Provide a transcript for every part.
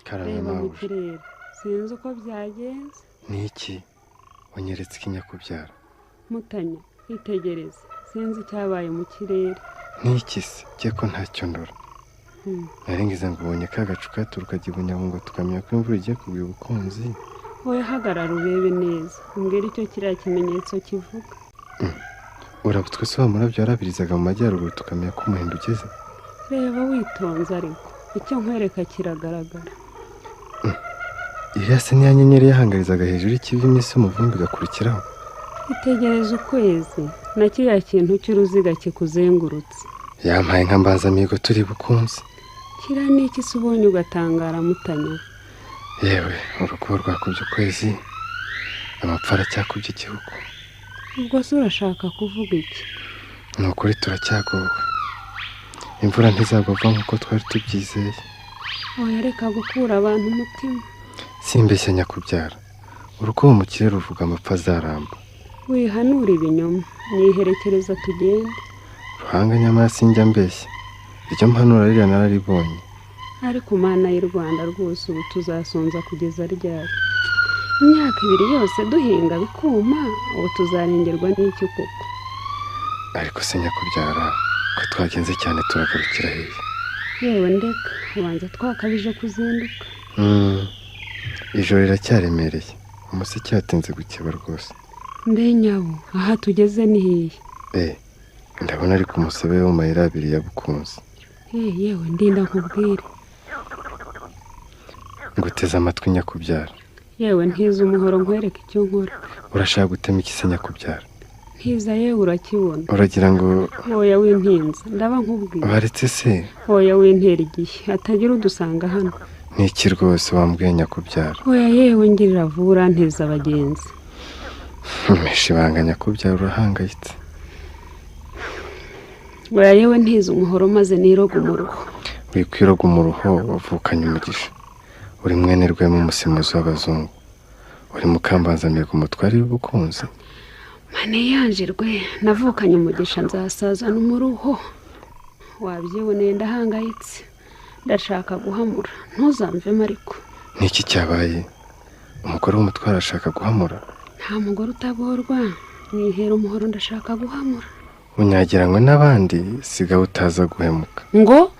reba mu kirere sinzi uko byagenze. Ni iki wanyeretse ikinyakubyara? Mutanya itegereze sinzi icyabaye mu kirere. Ni iki se cye ko ntacyo ndora? Naringize ngo ubonye ka gacu katuruka Bunyabungo tukamenya ko imvura igiye kugwa Bukunzi. Wowe hagarara urebe neza umbwira icyo kiriya kimenyetso kivuga. Urabutwe se wamurabyo yarabirizaga mu majyaruguru tukamenya ko umuhindo ugeze. Reba witonze ariko icyo nkwereka kiragaragara. Iriya se niya nyenyeri yahangarizaga hejuru y'ikivi iminsi umuvumbi igakurikiraho. Itegereze ukwezi na kiriya kintu cy'uruziga kikuzengurutse. Yampaye nka mbanzamihigo turi Bukunzi. Kira n'iki se ubonye ugatangara Mutanya? Yewe urukubo rwakubye ukwezi, amapfa aracyakubye igihugu. Ubwo se urashaka kuvuga iki? Ni ukuri turacyagowe. Imvura ntizagwa nk'uko twari tubyizeye. Oya reka gukura abantu umutima. Simbeshya nyakubyara, urukubo mu kirere ruvuga amapfa azaramba. Wihanura ibinyoma niherekereza tugende. Ruhanga nyamara sinjya mbeshya, iryo mpanura ririya nararibonye. Ariko Mana y'u Rwanda rwose ubu tuzasonza kugeza ryari? Imyaka 2 yose duhinga bikuma, ubu tuzarengerwa n'iki koko? Ariko se nyakubyara ko twagenze cyane turagarukira hehe? Yewe ndeka ubanza twakabije kuzinduka. Ijoro riracyaremereye, umuseke yatinze gukeba rwose. Mbe nyabo aha tugeze ni hehe? Ndabona ari ku musebe wo mayira 2 ya Bukunzi. Yewe ndinda nkubwire. Nguteze amatwi nyakubyara. Yewe ntiza umuhoro nkwereke icyo nkora. Urashaka gutema iki se nyakubyara? Ntiza yewe urakibona. Uragira ngo oya wintinza ndaba nkubwire. Waretse se? Oya wintera igihe atagira udusanga hano. Niki rwose wambwiye nyakubyara? Oya yewe ngirira vura nteza abagenzi. Meshi banga nyakubyara urahangayitse. Oya yewe ntiza umuhoro maze niroga umuruho. Wikwiroga umuruho wavukanye umugisha. Uri mwene rwema umusimuzi w'abazungu. Uri mukambanzamihigo umutware w'Ubukunzi. Mane yanjirwe navukanye umugisha nzasazana umuruho. Wabyiboneye ndahangayitse. Ndashaka guhamura ntuzamvemo ariko. Niki cyabaye? Umugore w'umutware ashaka guhamura? Nta mugore utaborwa, nihera umuhoro ndashaka guhamura. Unyagiranywe n'abandi sigaho utaza guhemuka. Ngo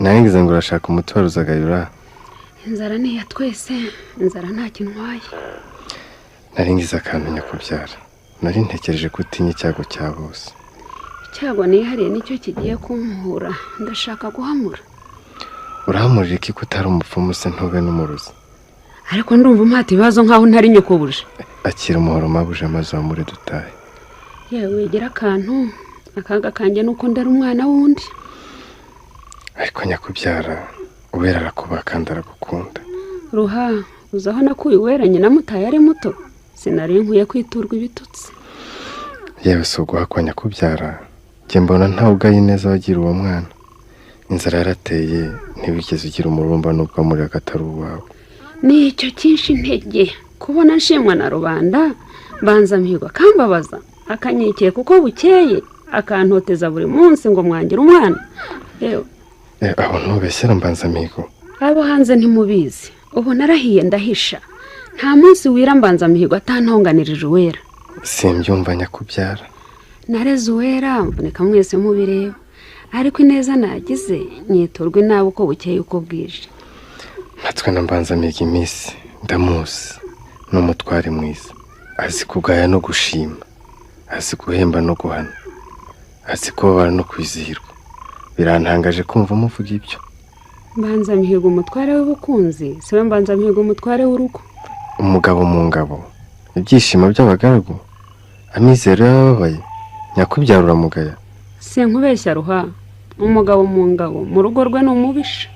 naringize ngo urashaka umutware uzagayura. Inzara ni ya twese, inzara nta kintwaye. Naringize akantu nyakubyara. Nari ntekereje ko utinya icyago cya bose. Icyago nihariye nicyo kigiye kumuhura, ndashaka guhamura. Urahamurira iki ko utari umupfumu se ntube n'umurozi? Ariko ndumva mpata ibibazo nkaho ntari nyokobuje. Akira umuhoro mabuje amaze amure dutahe. Yewe gira akantu akaga kanjye nuko ndera umwana wundi. Ariko nyakubyara uwera arakubaka ndagukunda. Ruha uzaho nakuye uweranye na mutaye ari muto. Sinari nkuye kwiturwa ibitutsi. Yewe sogwa kwa nyakubyara. Jye mbona nta ugaye neza wagira uwo mwana. Inzara yarateye ntibigeze ugira umurumba nubwo muri agatari wawe. Nicyo cyinshi intege kubona nshimwa na rubanda mbanzamihigo akambabaza akanyikiye kuko bukeye akantoteza buri munsi ngo mwangira umwana. Yewe aho ntubeshyera mbanzamihigo. Abo hanze ntimubizi ubu narahiye ndahisha. Nta munsi wira mbanzamihigo atantonganirije uwera. Simbyumva nyakubyara. Nareze uwera mboneka mwese mubireba. Ariko ineza nagize nyiturwe nawe uko bukeye uko bwije. Natwe nambanzamihigo iminsi ndamuzi n'umutware mwiza. Azi kugaya no gushima. Azi guhemba no guhana. Azi kubabara no kwizihirwa. Birantangaje kumva umuvuga ibyo. Mbanzamihigo umutware w'Ubukunzi siwe mbanzamihigo umutware w'urugo. Umugabo mu ngabo. Ibyishimo by'abagaragu. Amizero y'ababaye. Nyakubyara uramugaya. Sinkubeshya Ruha. Umugabo mu ngabo mu rugo rwe n'umubisha.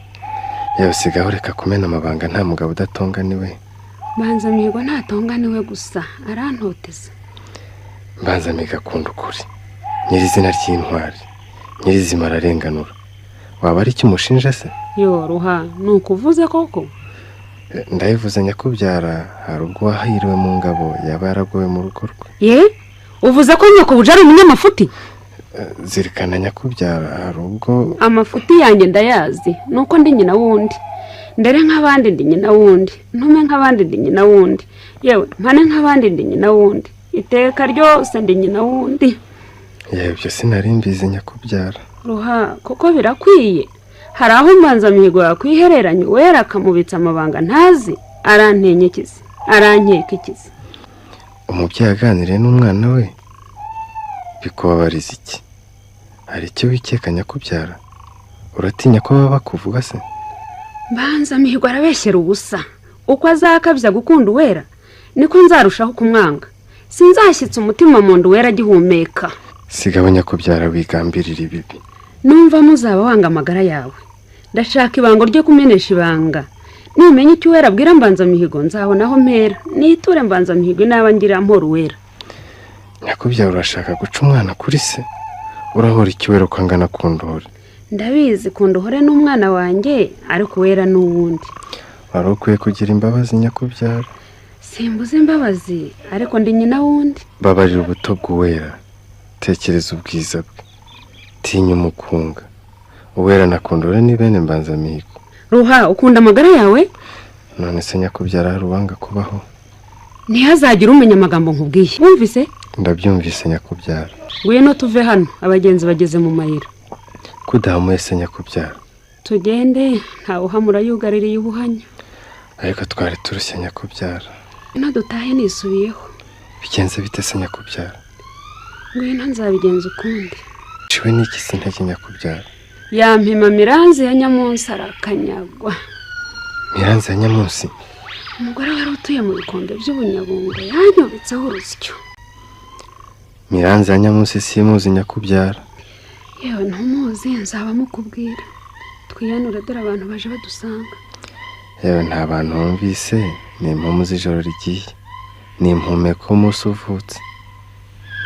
Yewe sigaho reka kumena amabanga nta mugabo udatonganiwe. Mbanzamihigo ntatonganiwe gusa arantoteza. Mbanzamihigo akunda ukuri. Nyirizina ry'intwari. Nyirizima ararenganura. Waba ari iki umushinja se? Yo Ruha nukuvuze koko? Ndayivuze nyakubyara hari ubwo wahiriwe mu ngabo yaba yaragowe mu rugo rwe. Ye uvuze ko nyokobuje ari umunyamafuti? Zirikana nyakubyara hari ubwo amafuti yanjye ndayazi nuko ndi nyina wundi. ndere nk'abandi ndi nyina wundi, ntume nk'abandi ndi nyina wundi, yewe mpane nk'abandi ndi nyina wundi, iteka ryose ndi nyina wundi. yewe ibyo sinari mbizi nyakubyara. Ruha kuko birakwiye, hari aho Mbanzamihigo yakwihereranya Uwera akamubitsa amabanga ntazi, arantenyekize arankeka ikizi. Umubyeyi aganiriye n'umwana we bikubabariza iki? hari icyo wikeka nyakubyara? uratinya ko baba bakuvuga se? Mbanzamihigo arabeshyera ubusa, uko azakabya gukunda Uwera niko nzarushaho kumwanga, sinzashyitsa umutima mu nda Uwera agihumeka. Sigaho nyakubyara wigambirira ibibi. Numva muzaba wanga amagara yawe, ndashaka ibango ryo kumenesha ibanga. Nimenye icyo Uwera abwira Mbanzamihigo nzabonaho mpera, niture Mbanzamihigo naba ngira mpora Uwera. Nyakubyara urashaka guca umwana kuri se? urahora ikiwero kwangana kundohore? Ndabizi kundohore n'umwana wanjye, ariko Uwera n'uwundi. wari ukwiye kugira imbabazi nyakubyara. Simbuze imbabazi, ariko ndi nyina wundi. babarira ubuto bw'Uwera, tekereza ubwiza bwe, tinya umukunga. Uwera na Kundore ni bene Mbanzamihigo. Ruha ukunda amagara yawe? none se nyakubyara hari uwanga kubaho? Ntihazagira umenya amagambo nkubwiye, wumvise? Ndabyumvise nyakubyara. Ngwino tuve hano, abagenzi bageze mu mayira. kudahamuye se nyakubyara? Tugende, ntawe uhamura yugaririye ubuhanya. ariko twari turushye nyakubyara. Dutahe nisubiyeho. bigenze bite se nyakubyara? Ngwino nzabigenza ukundi. ciwe n'iki se intege nyakubyara? Yampima Miranzi ya Nyamunsi arakanyagwa. Miranzi ya Nyamunsi? Umugore wari utuye mu bikombe by'ubunyabungo yanyobetseho urusyo. Miranzi ya Nyamunsi simuzi nyakubyara. Yewe ntumuzi, nzaba mukubwira. Twiyanure dore abantu baje badusanga. yewe nta bantu bumvise, ni impumu z'ijoro rigiye, ni impumeko umunsi uvutse,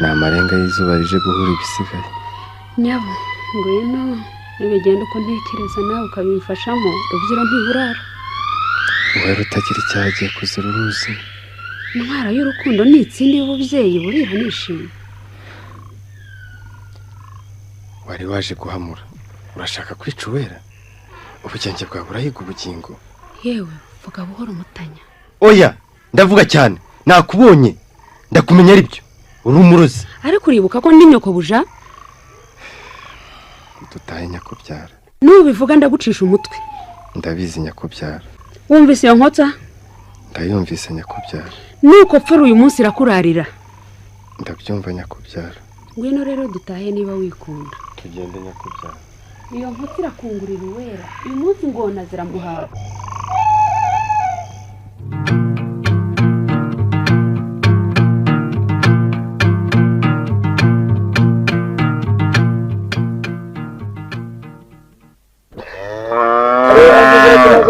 ni amarenga y'izuba rije guhura ibisigaye. Nyabo ngwino nibigenda uko ntekereza nawe ukabimfashamo, Rubyiro ntiburara. Uwera utagira icyaha agiye kuzira uruzi. Intwara y'urukundo ni itsindi y'ububyeyi burira nishimye. wari waje guhamura, urashaka kwica Uwera? ubugenge bwawe burahiga ubugingo. Yewe vuga buhoro Mutanya. oya ndavuga cyane, nakubonye ndakumenya ari byo, uri umurozi. Ariko uribuka ko ndi nyoko buja? dutahe nyakubyara. Nubivuga ndagucisha umutwe. ndabizi nyakubyara. Wumvise iyo nkotsa? ndayumvise nyakubyara. Nuko pfura uyu munsi irakurarira. ndabyumva nyakubyara. Ngwino rero dutahe niba wikunda. tugende nyakubyara. Iyo nkotsa irakungurira Uwera, uyu munsi ngona ziramuhaga.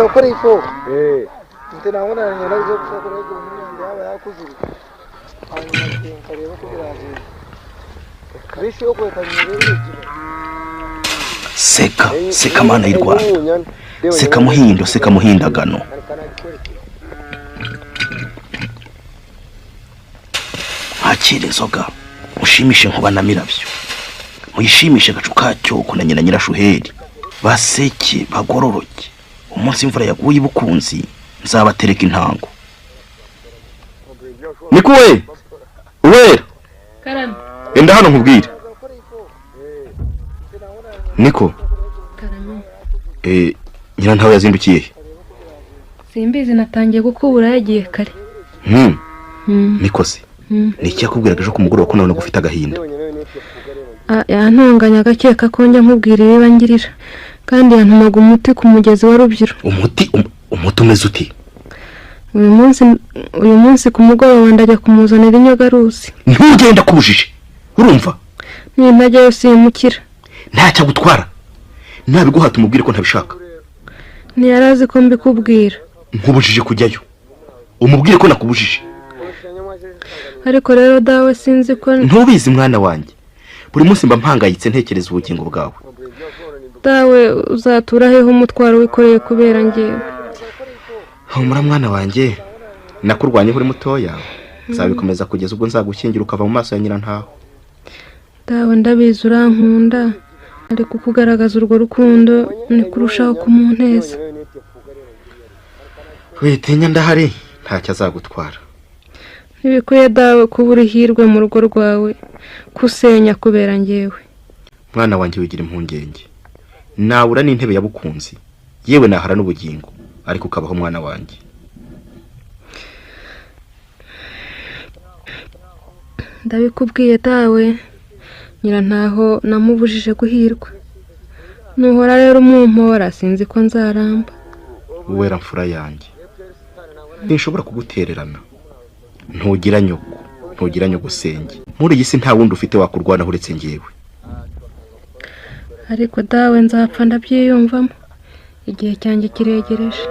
Gukora ifu mfite nabona nyina zo gukora ibyo n'indi yaba yakuzira hanyuma nkareba ko biragiye kabishi yo kwetanya seka mana y'u Rwanda, seka muhindo, seka muhindagano. Hakire inzoga mushimishe nkuba na Mirabyo, muyishimishe gacu kacyo ko na nyina Nyirashuheri, baseke bagororoke. Umunsi imvura yaguye ibukunzi nzabatereka intango. Nikuwe Uwera Karame. enda hano nkubwire. Niko Karame. nyina ntawe yazindukiye he? Simbizi, natangiye gukubura yagiye kare. Niko se ni iki yakubwiraga ejo ku mugoroba ko nawe gufite agahinda? Yantonganya agakeka ko njya nkubwira ibiba ngirira, kandi yantumaga umuti ku mugezi wa Rubyiro. Umuti umeze uti? Uyu munsi ku mugoroba ndajya kumuzanira inyogaruzi. Ntugenda kubujije, urumva? Nintajya yose yimukira. Ntacyo gutwara, nabiguhata umubwire ko ntabishaka. Ntiyarazi ko mbikubwira. Nkubujije kujyayo, umubwire ko nakubujije. Ariko rero dawe sinzi ko ntubizi mwana wanjye, buri munsi mba mpangayitse ntekereza ubugingo bwawe. Dawe uzatura heho umutwaro wikoreye kubera ngewe? Humura mwana wanjye, nakurwanye uri mutoya, nzabikomeza kugeza ubwo nzagushyingira ukava mu maso ya Nyirantaho. Dawe ndabizi urankunda, ariko kugaragaza urwo rukundo ni kurushaho kumuneza. witinya ndahari ntacyo azagutwara. ntibikwiye dawe kuba urihirwe mu rugo rwawe kusenya kubera njyewe. Mwana wanjye wigira impungenge, nabura n'intebe ya Bukunzi, yewe nahara n'ubugingo, ariko ukabaho mwana wanjye. Ndabikubwiye dawe, nyirantaho namubujije guhirwa. Nuhora rero umumpora sinzi ko nzaramba. Uwera mfura yanjye, nshobora kugutererana. Ntugira nyoko senge. Muri iyi si nta wundi ufite wakurwana uretse njyewe. Ariko dawe nzapfa ndabyiyumvamo, igihe cyanjye kiregereje.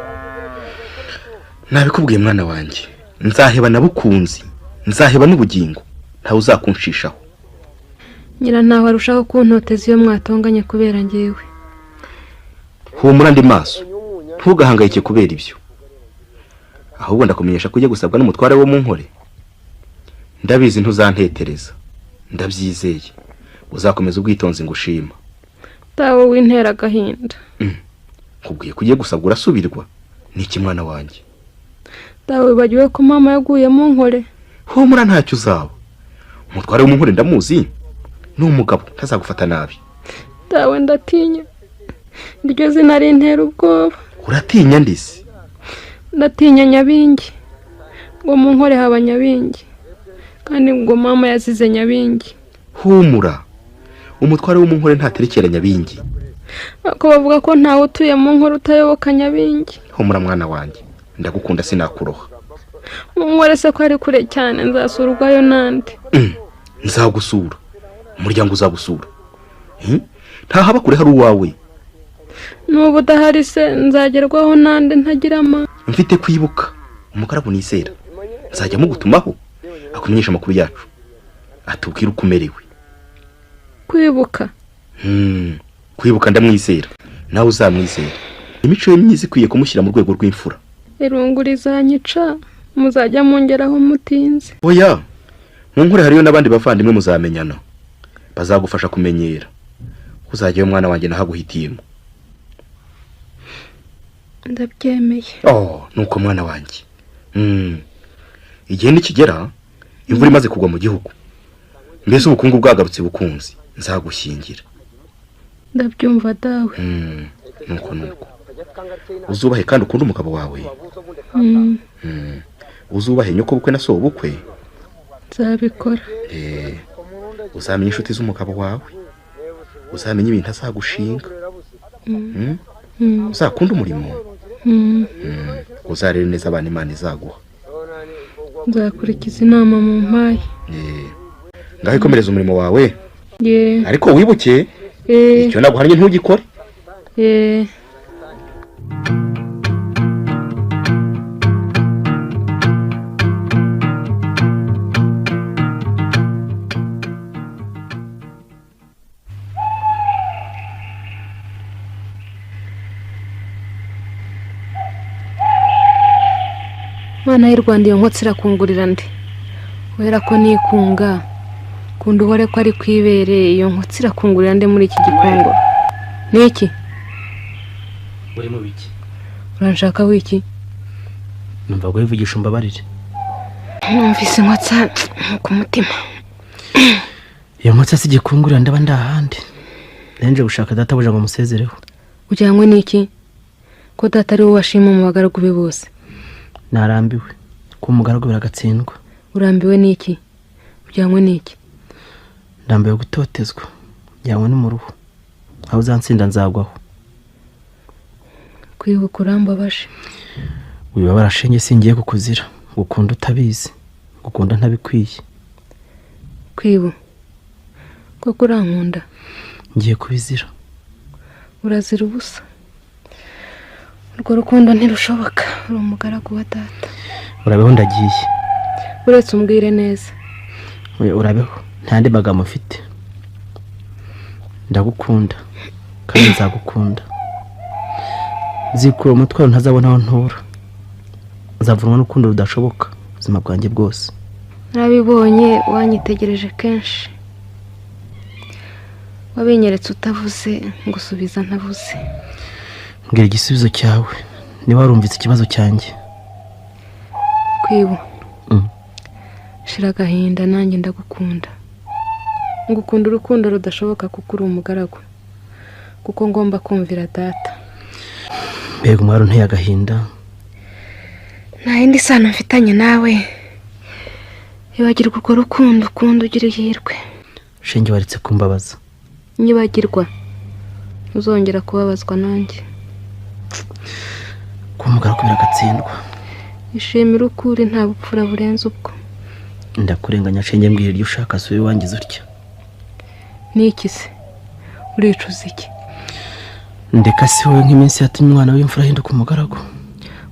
Nabikubwiye mwana wanjye, nzaheba na Bukunzi, nzaheba n'ubugingo, ntawe uzakunshishaho. Nyirantaho arushaho kuntoteza iyo mwatonganye kubera njyewe. Humura ndi maso, ntugahangayike kubera ibyo. Ahubwo ndakumenyesha ko ujye gusabwa n'umutware wo mu nkore. Ndabizi ntuzantetereza, ndabyizeye. Uzakomeza ubwitonzi ngushima. Dawe wintera agahinda. Kubwiye ko ugiye gusabwa urasubirwa. Niki mwana wanjye? Dawe bagiwe ko mama yaguye mu nkore. Humura ntacyo uzaba. Umutware wo mu nkore ndamuzi. Ni umugabo ntazagufata nabi. Dawe ndatinya. Iryo zina rintera ubwoba. Uratinya ndisi? Ndatinya Nyabingi. Ngo mu nkore haba Nyabingi. Kandi ngo mama yazize Nyabingi. Humura. Umutware wo mu nkore ntaterekera Nyabingi. Ako bavuga ko ntawe utuye mu nkore utayoboka Nyabingi. Humura mwana wanjye, ndagukunda sinakuroha. Mu nkore se ko ari kure cyane nzasurwayo nande. Nzagusura. Umuryango uzagusura. Ntahaba kure hari uwawe. Nubu dahari se nzagerwaho nande ntagira ama. Mfite kwibuka umukarabu nisera. Nzajya mugutumaho akumenyesha amakuru yacu. Atubwira uko umerewe. Kwibuka? Kwibuka ndamwizera. Nawe uzamwizera. Imico ye myiza ikwiye kumushyira mu rwego rw'imfura. Irunguriza nyica muzajya mungeraho mutinze. Oya. Mu nkore hariyo n'abandi bavandimwe muzamenyana. Bazagufasha kumenyera. Uzajyayo mwana wanjye nahaguhitiyemo. Ndabyemeye. Nuko mwana wanjye. Igihe nikigera imvura imaze kugwa mu gihugu. Mbese ubukungu bwagarutse Bukunzi, nzagushyingira. Ndabyumva dawe. Nuko. Uzubahe kandi ukunda umugabo wawe. Uzubahe nyoko bukwe na so bukwe. Nzabikora. Uzamenye inshuti z'umugabo wawe. Uzamenye ibintu azagushinga. Uzakunda umurimo. Uzarere neza abana Imana izaguha. Nzakurikiza inama mu mpaye. Ngaho ikomereza umurimo wawe. Ariko wibuke icyo naguhanye ntugikore. Mana y'u Rwanda iyo nkotsi irakungurira nde? Wera ko nikunga. Kundi uhore ko ari kwibere iyo nkotsi irakungurira nde muri iki gikongo? Niki? Uri mu biki? Uranshaka wiki? Numva ngo yivugisha umbabarire. Numvise inkotsa ku mutima. Iyo nkotsa si gikungurira ndaba ndahandi. Nje gushaka data buja ngo musezereho. Ujyanywe niki? Ko data ari wowe washima mu bagaragu be bose. Narambiwe ko umugaragu biragatsindwa. Urambiwe niki? Ujyanywe niki? Ndambiwe gutotezwa. Njyanywe ni mu ruhu. Aho uzansinda nzagwaho. Kwibuka urambabaje. Wibabara shenge singiye kukuzira. Gukunda utabizi. Gukunda ntabikwiye. Kwibu. Koko urankunda? Ngiye kubizira. Urazira ubusa. Urwo rukundo ntirushoboka. Uri umugaragu wa data. Urabeho ndagiye. Uretse umbwire neza. Urabeho ntandi magambo mfite. Ndagukunda kandi nzagukunda. Zikura umutwaro ntazabona aho ntura. Nzavunwa n'urukundo rudashoboka ubuzima bwanjye bwose. Narabibonye wanyitegereje kenshi. Wabinyeretse utavuze ngusubiza ntavuze. Mbwira igisubizo cyawe niba warumvise ikibazo cyanjye. Kwibu shira agahinda, nanjye ndagukunda. Ngukunda urukundo rudashoboka kuko uri umugaragu, kuko ngomba kumvira data. Mbega umwaro nteye agahinda. Nta yindi sano mfitanye nawe, ibagirwa urwo rukundo ukunda ugira ihirwe. Shenge waretse kumbabaza. Nyibagirwa uzongera kubabazwa nanjye. Kuba umugaragu biragatsindwa. Ishimira ukuri nta bupfura burenze ubwo. Ndakurenganya Shenge, mbwira iryo ushaka subi wangize utya. Niki se? Uricuza iki? Ndeka si wowe nk'iminsi yatumye umwana w'imfura ahinduka umugaragu.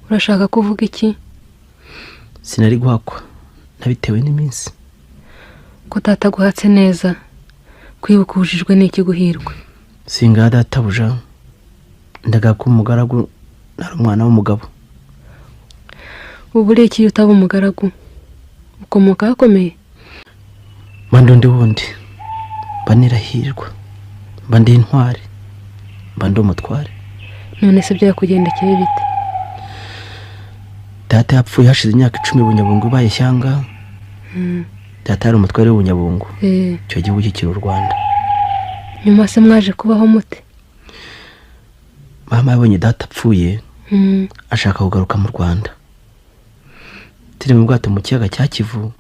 Urashaka kuvuga iki? Sinari guhakwa, nabitewe n'iminsi. Ko data guhatse neza, kwibuka ubujijwe n'iki guhirwa. Singa databuja, ndagaka umugaragu nari umwana w'umugabo. Ubu uri iki utaba umugaragu? Ukomoka hakomeye? Bandundi wundi, banirahirwa, bandi intwari, bandi umutware. None se byakugendekeye bite? Data yapfuye hashize imyaka 10 Bunyabungu ibaye shyanga. Data yari umutware w'Ubunyabungu. Cyo gihugu kiri u Rwanda. Nyuma se mwaje kubaho mute? Mama yabonye data apfuye, ashaka kugaruka mu Rwanda. Tiri mu bwato mu kiyaga cya Kivu.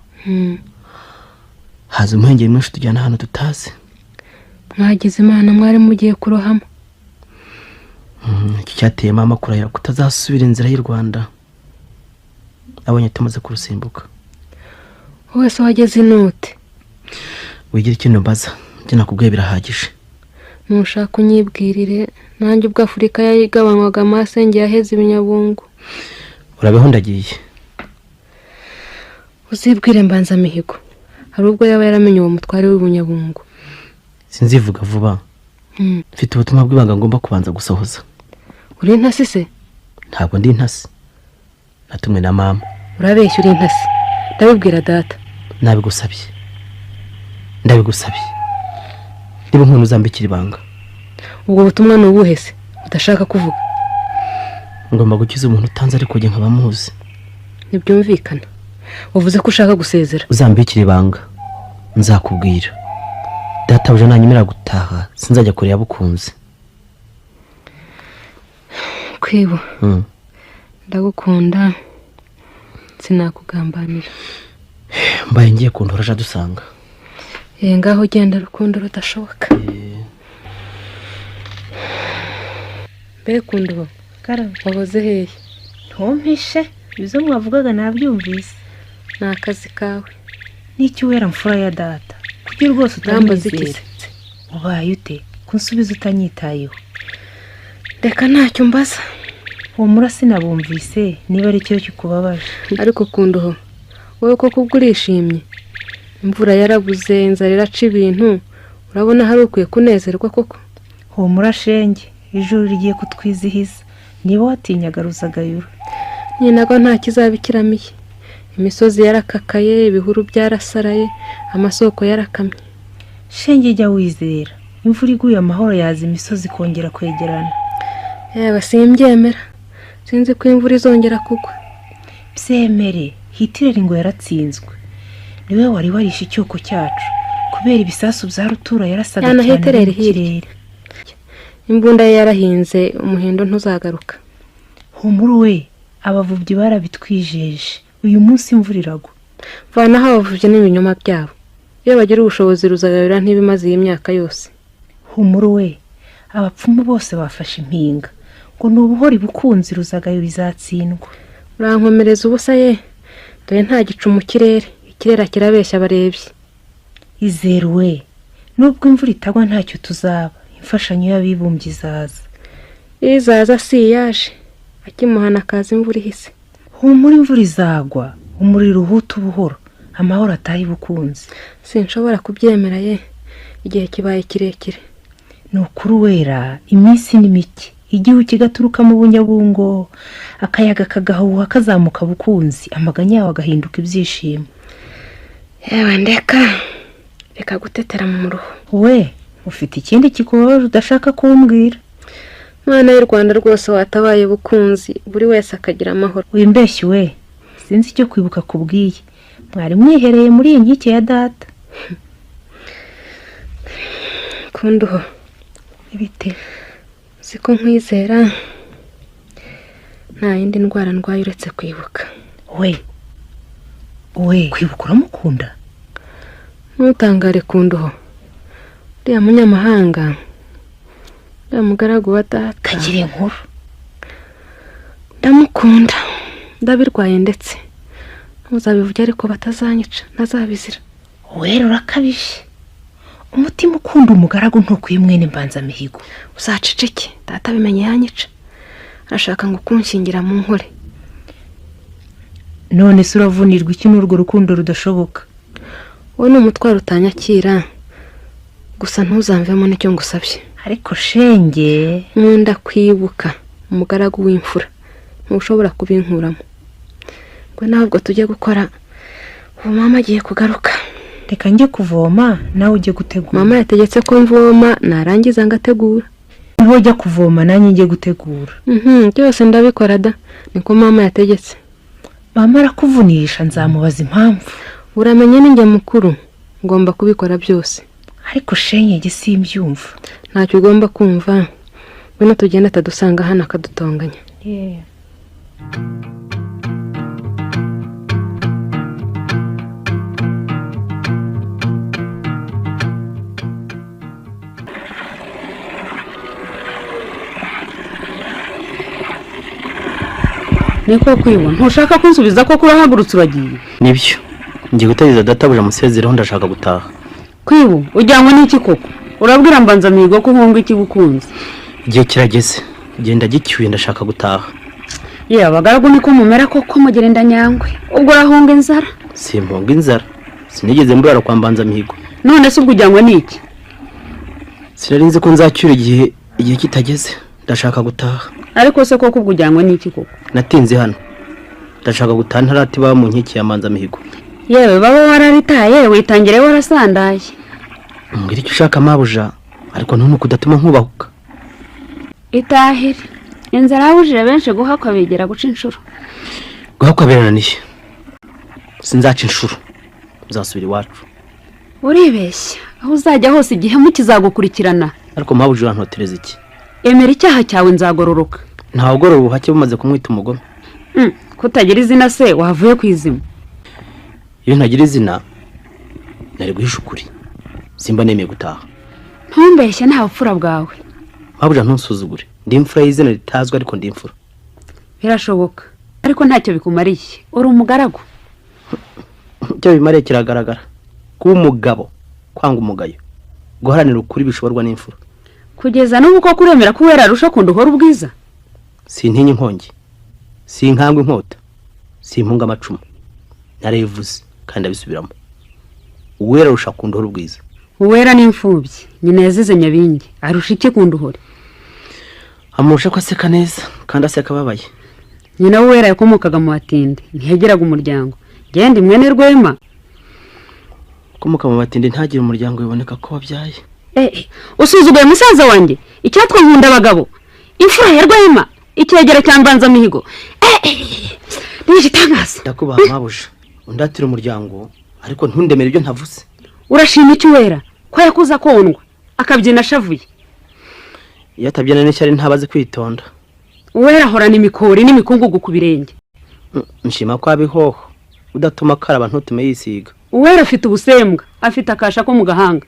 Haza umuhengeri mwinshi tujyana hano tutazi. Mwagize Imana mwari mugiye kurohama. Iki cyateye mama kurahira kutazasubira inzira y'u Rwanda. Abonye tumaze kurusimbuka. Wese wageze inute. Wigira ikintu mbaza, njye nakubwiye birahagije. Nushaka unyibwirire, nanjye ubwo Afurika yayigabanywaga amasenge yaheze Ibinyabungu. Urabeho ndagiye. Uzibwire mbanza mihigo. Hari ubwo yaba yaramenye uwo mutware w'Ubunyabungu. Sinzivuga vuba. Mfite ubutumwa bw'ibanga ngomba kubanza gusohoza. Uri intasi se? Ntabwo ndi intasi. Natumwe na mama. Urabeshya uri intasi. Ndabibwira data. Ndabigusabye. Niba nkunu uzambikira ibanga. Ubwo butumwa ni ubuhe se? Udashaka kuvuga. Ngomba gukiza umuntu utanze ariko nge nkabamuzi. Nibyumvikana. Uvuze ko ushaka gusezera. Uzambikira ibanga. Nzakubwira. Data uje nanyimira gutaha, sinzajya kureba bukunze. Kwibo. Ndagukunda. Sinakugambanira. Mbaye ngiye kundora aje dusanga. Ngaho genda rukundo rudashoboka. Kundo. Karabo. Wahoze hehe? Ntumpishe. Bizo mwavugaga nabyumvise. Ni akazi kawe. N'iki wera mfura ya data. Kuki rwose utambazikise. Ubaye ute? Kunsubiza utanyitayeho. Reka ntacyo mbaza. Uwo murasi nabumvise niba ari cyo kikubabaje. Ariko kundoho. Wowe koko urishimye. Imvura yarabuze, inzara iraca ibintu. Urabona hari ukwiye kunezerwa koko. Uwo murashenge ijuru rigiye kutwizihiza. Niba watinyaga ruzagayura. Nyinago nta kizabikiramiye. Imisozi yarakakaye, ibihuru byarasaraye, amasoko yarakamye. Shenge jya wizera. Imvura iguye amahoro yaza imisozi kongera kwegerana. Yewe simbyemera. Sinzi ko imvura izongera kugwa. Byemere, Hitler ngo yaratsinzwe. Niwe wari warishe icyoko cyacu. Kubera ibisasu bya rutura yarasaga cyane. Yana Hitler hirya. Imbunda yarahinze, umuhindo ntuzagaruka. Humuru we, abavubyi barabitwijeje. Uyu munsi imvura iragwa. Vanaho abavubyi n'ibinyoma byabo. Iyo bagira ubushobozi ruzagabira ntibimaze iyi myaka yose. Humuru we, abapfumu bose bafashe impinga. Ngo nubuhori bukunzi ruzagayo bizatsindwa. Urankomereza ubusa ye. Dore nta gicu mu kirere. Ikirere kirabeshya abarebye. Izeruwe. Nubwo imvura itagwa ntacyo tuzaba. Imfashanyo y'abibumbye izaza. Izaza si yaje. Akimuhana kaza imvura ihise. Humura imvura izagwa. Umuriro uhuta buhoro. Amahoro atari bukunzi. Sinshobora kubyemera ye. Igihe kibaye kirekire. Nukuru wera, iminsi ni mike. Igihu kigaturuka mu Bunyabungo, akayaga kagahuha kazamuka bukunzi, amaganya yawe agahinduka ibyishimo. Yewe reka gutetera mu muruho. We, ufite ikindi kikubabaje udashaka kumbwira? Mwana y'u Rwanda rwose watabaye bukunzi, buri wese akagira amahoro. Wimbeshye we, sinzi icyo kwibuka kubwiye. Mwari mwihereye muri iyi nkike ya data. Kunduho Ibite? siko nkwizera nta yindi ndwara ndwaye uretse kwibuka. We kwibuka uramukunda? Ntutangare Kunduho, uriya munyamahanga, uriya mugaragu wa data Kagire inkuru. ndamukunda, ndabirwaye ndetse ntuzabivuge ariko batazanyica, ntazabizira. Wera urakabije. Umutima ukunda umugaragu ntukwiye mwene Mbanzamihigo. Uzaceceke, data bimenye yanyica, arashaka ngo kunshingira mu nkore. None se uravunirwa iki n'urwo rukundo rudashoboka? Wowe ni umutwaro utanyakira, gusa ntuzamvemo n'icyo ngusabye. Ariko shenge, Nkunda kwibuka umugaragu w'imfura, ntushobora kubinkuramo. Ngo ntabwo tujye gukora, ubu mama agiye kugaruka. reka njye kuvoma nawe ujye gutegura. Mama yategetse ko mvoma narangiza ngategura. Niho ujya kuvoma nanjye njye gutegura. Byose ndabikora da, niko mama yategetse. Mama arakuvunisha, nzamubaza impamvu. Uramenye ninjye mukuru, ngomba kubikora byose. Ariko shenge njye simbyumva. Ntacyo ugomba kumva, bino tugenda atadusanga hano akadutonganya. Niko kwiba ntushaka kunsubiza ko kurahagurutse uragiye? Nibyo, ngiye gutegeza databuja amusezereho, ndashaka gutaha. Kwibu ujyanwe n'iki koko? Urabwira Mbanzamihigo ko uhunga iki bukunzi? Igihe kirageze, genda gicyuye, ndashaka gutaha. Ye abagaragu niko mumera koko mugerenda nyangwe, ubwo urahunga inzara? Simpunga inzara, sinigeze mburara kwa Mbanzamihigo. None se ubwo ujyanwe n'iki? Sinarinze ko nzacyura igihe kitageze, ndashaka gutaha. Ariko se koko ubwo ujyanwe n'iki koko? Natinze hano, ndashaka gutaha ntaratiba mu nkiki ya Mbanzamihigo. Yewe baba wararitaye witangire warasandaye. Mbwira icyo ushaka mabuja, ariko ntunuko udatuma nkubahuka. Itahire, inzara yabujije benshi guhakwa bigera guca inshuro. Guhakwa birananiye, sinzaca inshuro, uzasubira iwacu. Uribeshya, aho uzajya hose igihe mukizagukurikirana. Ariko mabuja urantotereza iki? Emera icyaha cyawe nzagororoka. Ntawe ugorora ubuhake bumaze kumwita umugome. Kutagira izina se wavuye ku izima. Iyo ntagira izina nari guhisha ukuri, simba nemeye gutaha. Ntumbeshye nta bupfura bwawe. Mabuja ntusuzugure, ndi imfura y'izina ritazwa ariko ndi imfura. Birashoboka, ariko ntacyo bikumariye, uri umugaragu. Icyo bimariye kiragaragara, kuba umugabo, kwanga umugayo, guharanira ukuri bishoborwa n'imfura. Kugeza n'ubu ko kuremera ko wera arusha kunduhora ubwiza. Sintinya inkongi, sinkangwa inkota, simpunga amacumu, narayivuze kandi abisubiramo. Uwera arusha kunduhora ubwiza. Uwera n'imfubyi, nyina yazize Nyabingi, arusha iki kunduhora? Amurusha ko aseka neza kandi aseka babaye. Nyina w'uwera yakomokaga mu Batindi, ntiyagiraga umuryango. Genda mwene Rwema. Komoka mu Batindi ntagira umuryango, biboneka ko wabyaye. Usuzuguye musaza wanjye, icyatwa nkunda abagabo. Imfura ya Rwema, icyegera cya Mbanzamihigo. Nigitangaza. Ndakubaha mabuja, undatira umuryango, ariko ntundemere ibyo ntavuze. Urashima iki wera? Ko yakuza kondwa, akabyina ashavuye. Iyo atabyina n'ishyari ntabaze kwitonda. Uwera ahorana imikori n'imikungugu ku birenge. Nshima ko abihoho, udatuma karaba ntutume yisiga. Uwera afite ubusembwa, afite akasha ko mu gahanga.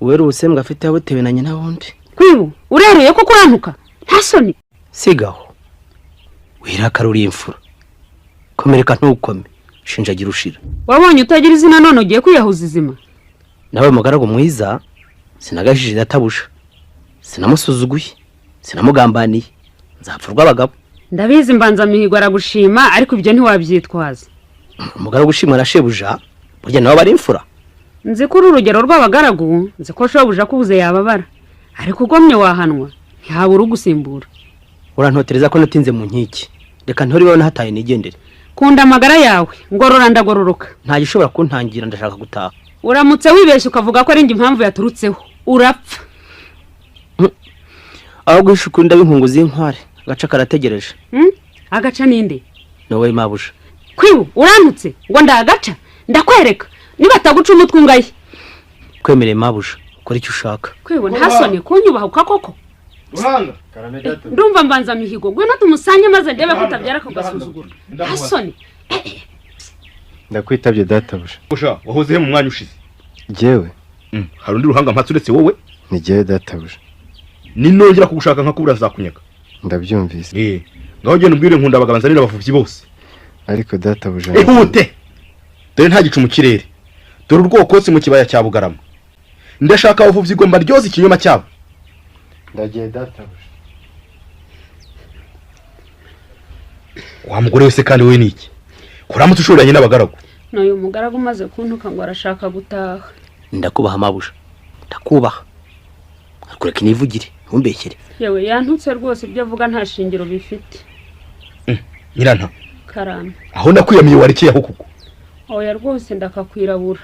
Uwera ubusembwa afite yabutewe na nyina wundi. Kwibu, urereye ko kurantuka? Nta soni. Sigaho. Wera karuri imfura. Komereka ntukome, shinjagira ushira. Wabonye utagira izina none ugiye kwiyahuza izima. Nawe mugaragu mwiza, sinagashije databusha. Sinamusuzuguye, sinamugambaniye. Nzapfurwa abagabo. Ndabizi Mbanzamihigo aragushima, ariko ibyo ntiwabyitwaza. Umugaragu ushimwa na shebuja, burya nawe bari imfura. Nzi ko urugero rw'abagaragu, nzi ko shobuja kubuze yababara. Ariko ugomye wahanwa, ntihabura ugusimbura. Urantotereza ko natinze mu nkiki. Reka ntori babona hataye nigendere. Kunda amagara yawe, ngorora ndagororoka. Nta gishobora kuntangira, ndashaka gutaha. Uramutse wibeshye ukavuga ko ari nge impamvu yaturutseho, urapfa. Aho guhishukunda b'inkungu z'inkware, agaca karategereje. Agaca ninde? Nowe mabuja. kwibu urantutse ngo ndagaca ndakwereka niba ataguca umutwe ungaye kwemereye mabuja ukora icyo ushaka kwibu ntasone kunyubahuka koko Ruhanga karame data ndumva mbanza mihigo ngwino tumusanye maze ndebe ko utabyara kugasuzugura ntasone ndakwitabye data buja busha wahoze mu mwanya ushize jewe hari undi Ruhanga mpatse uretse wowe ni jewe data buja ninongera kugushaka nka kubura zakunyaga ndabyumvise ngaho genda umbwire nkunda abagabanzanira abavuvyi bose ariko data buja ihute dore nta gicu mu kirere dore urwokotsi mu kibaya cya Bugarama ndashaka abavuvyi igomba ryoza ikinyoma cyabo ndagiye data buja wa mugore wese kandi we niki kuramutse ushoranye n'abagaragu n'uyu mugaragu maze kuntuka ngo arashaka gutaha ndakubaha mabuja ndakubaha akureka inivugire ntumbekere yewe yantutse rwose ibyo avuga nta shingiro bifite nyiranta karame aho nakwiyamiye warikiye aho kuko oya rwose ndakakwirabura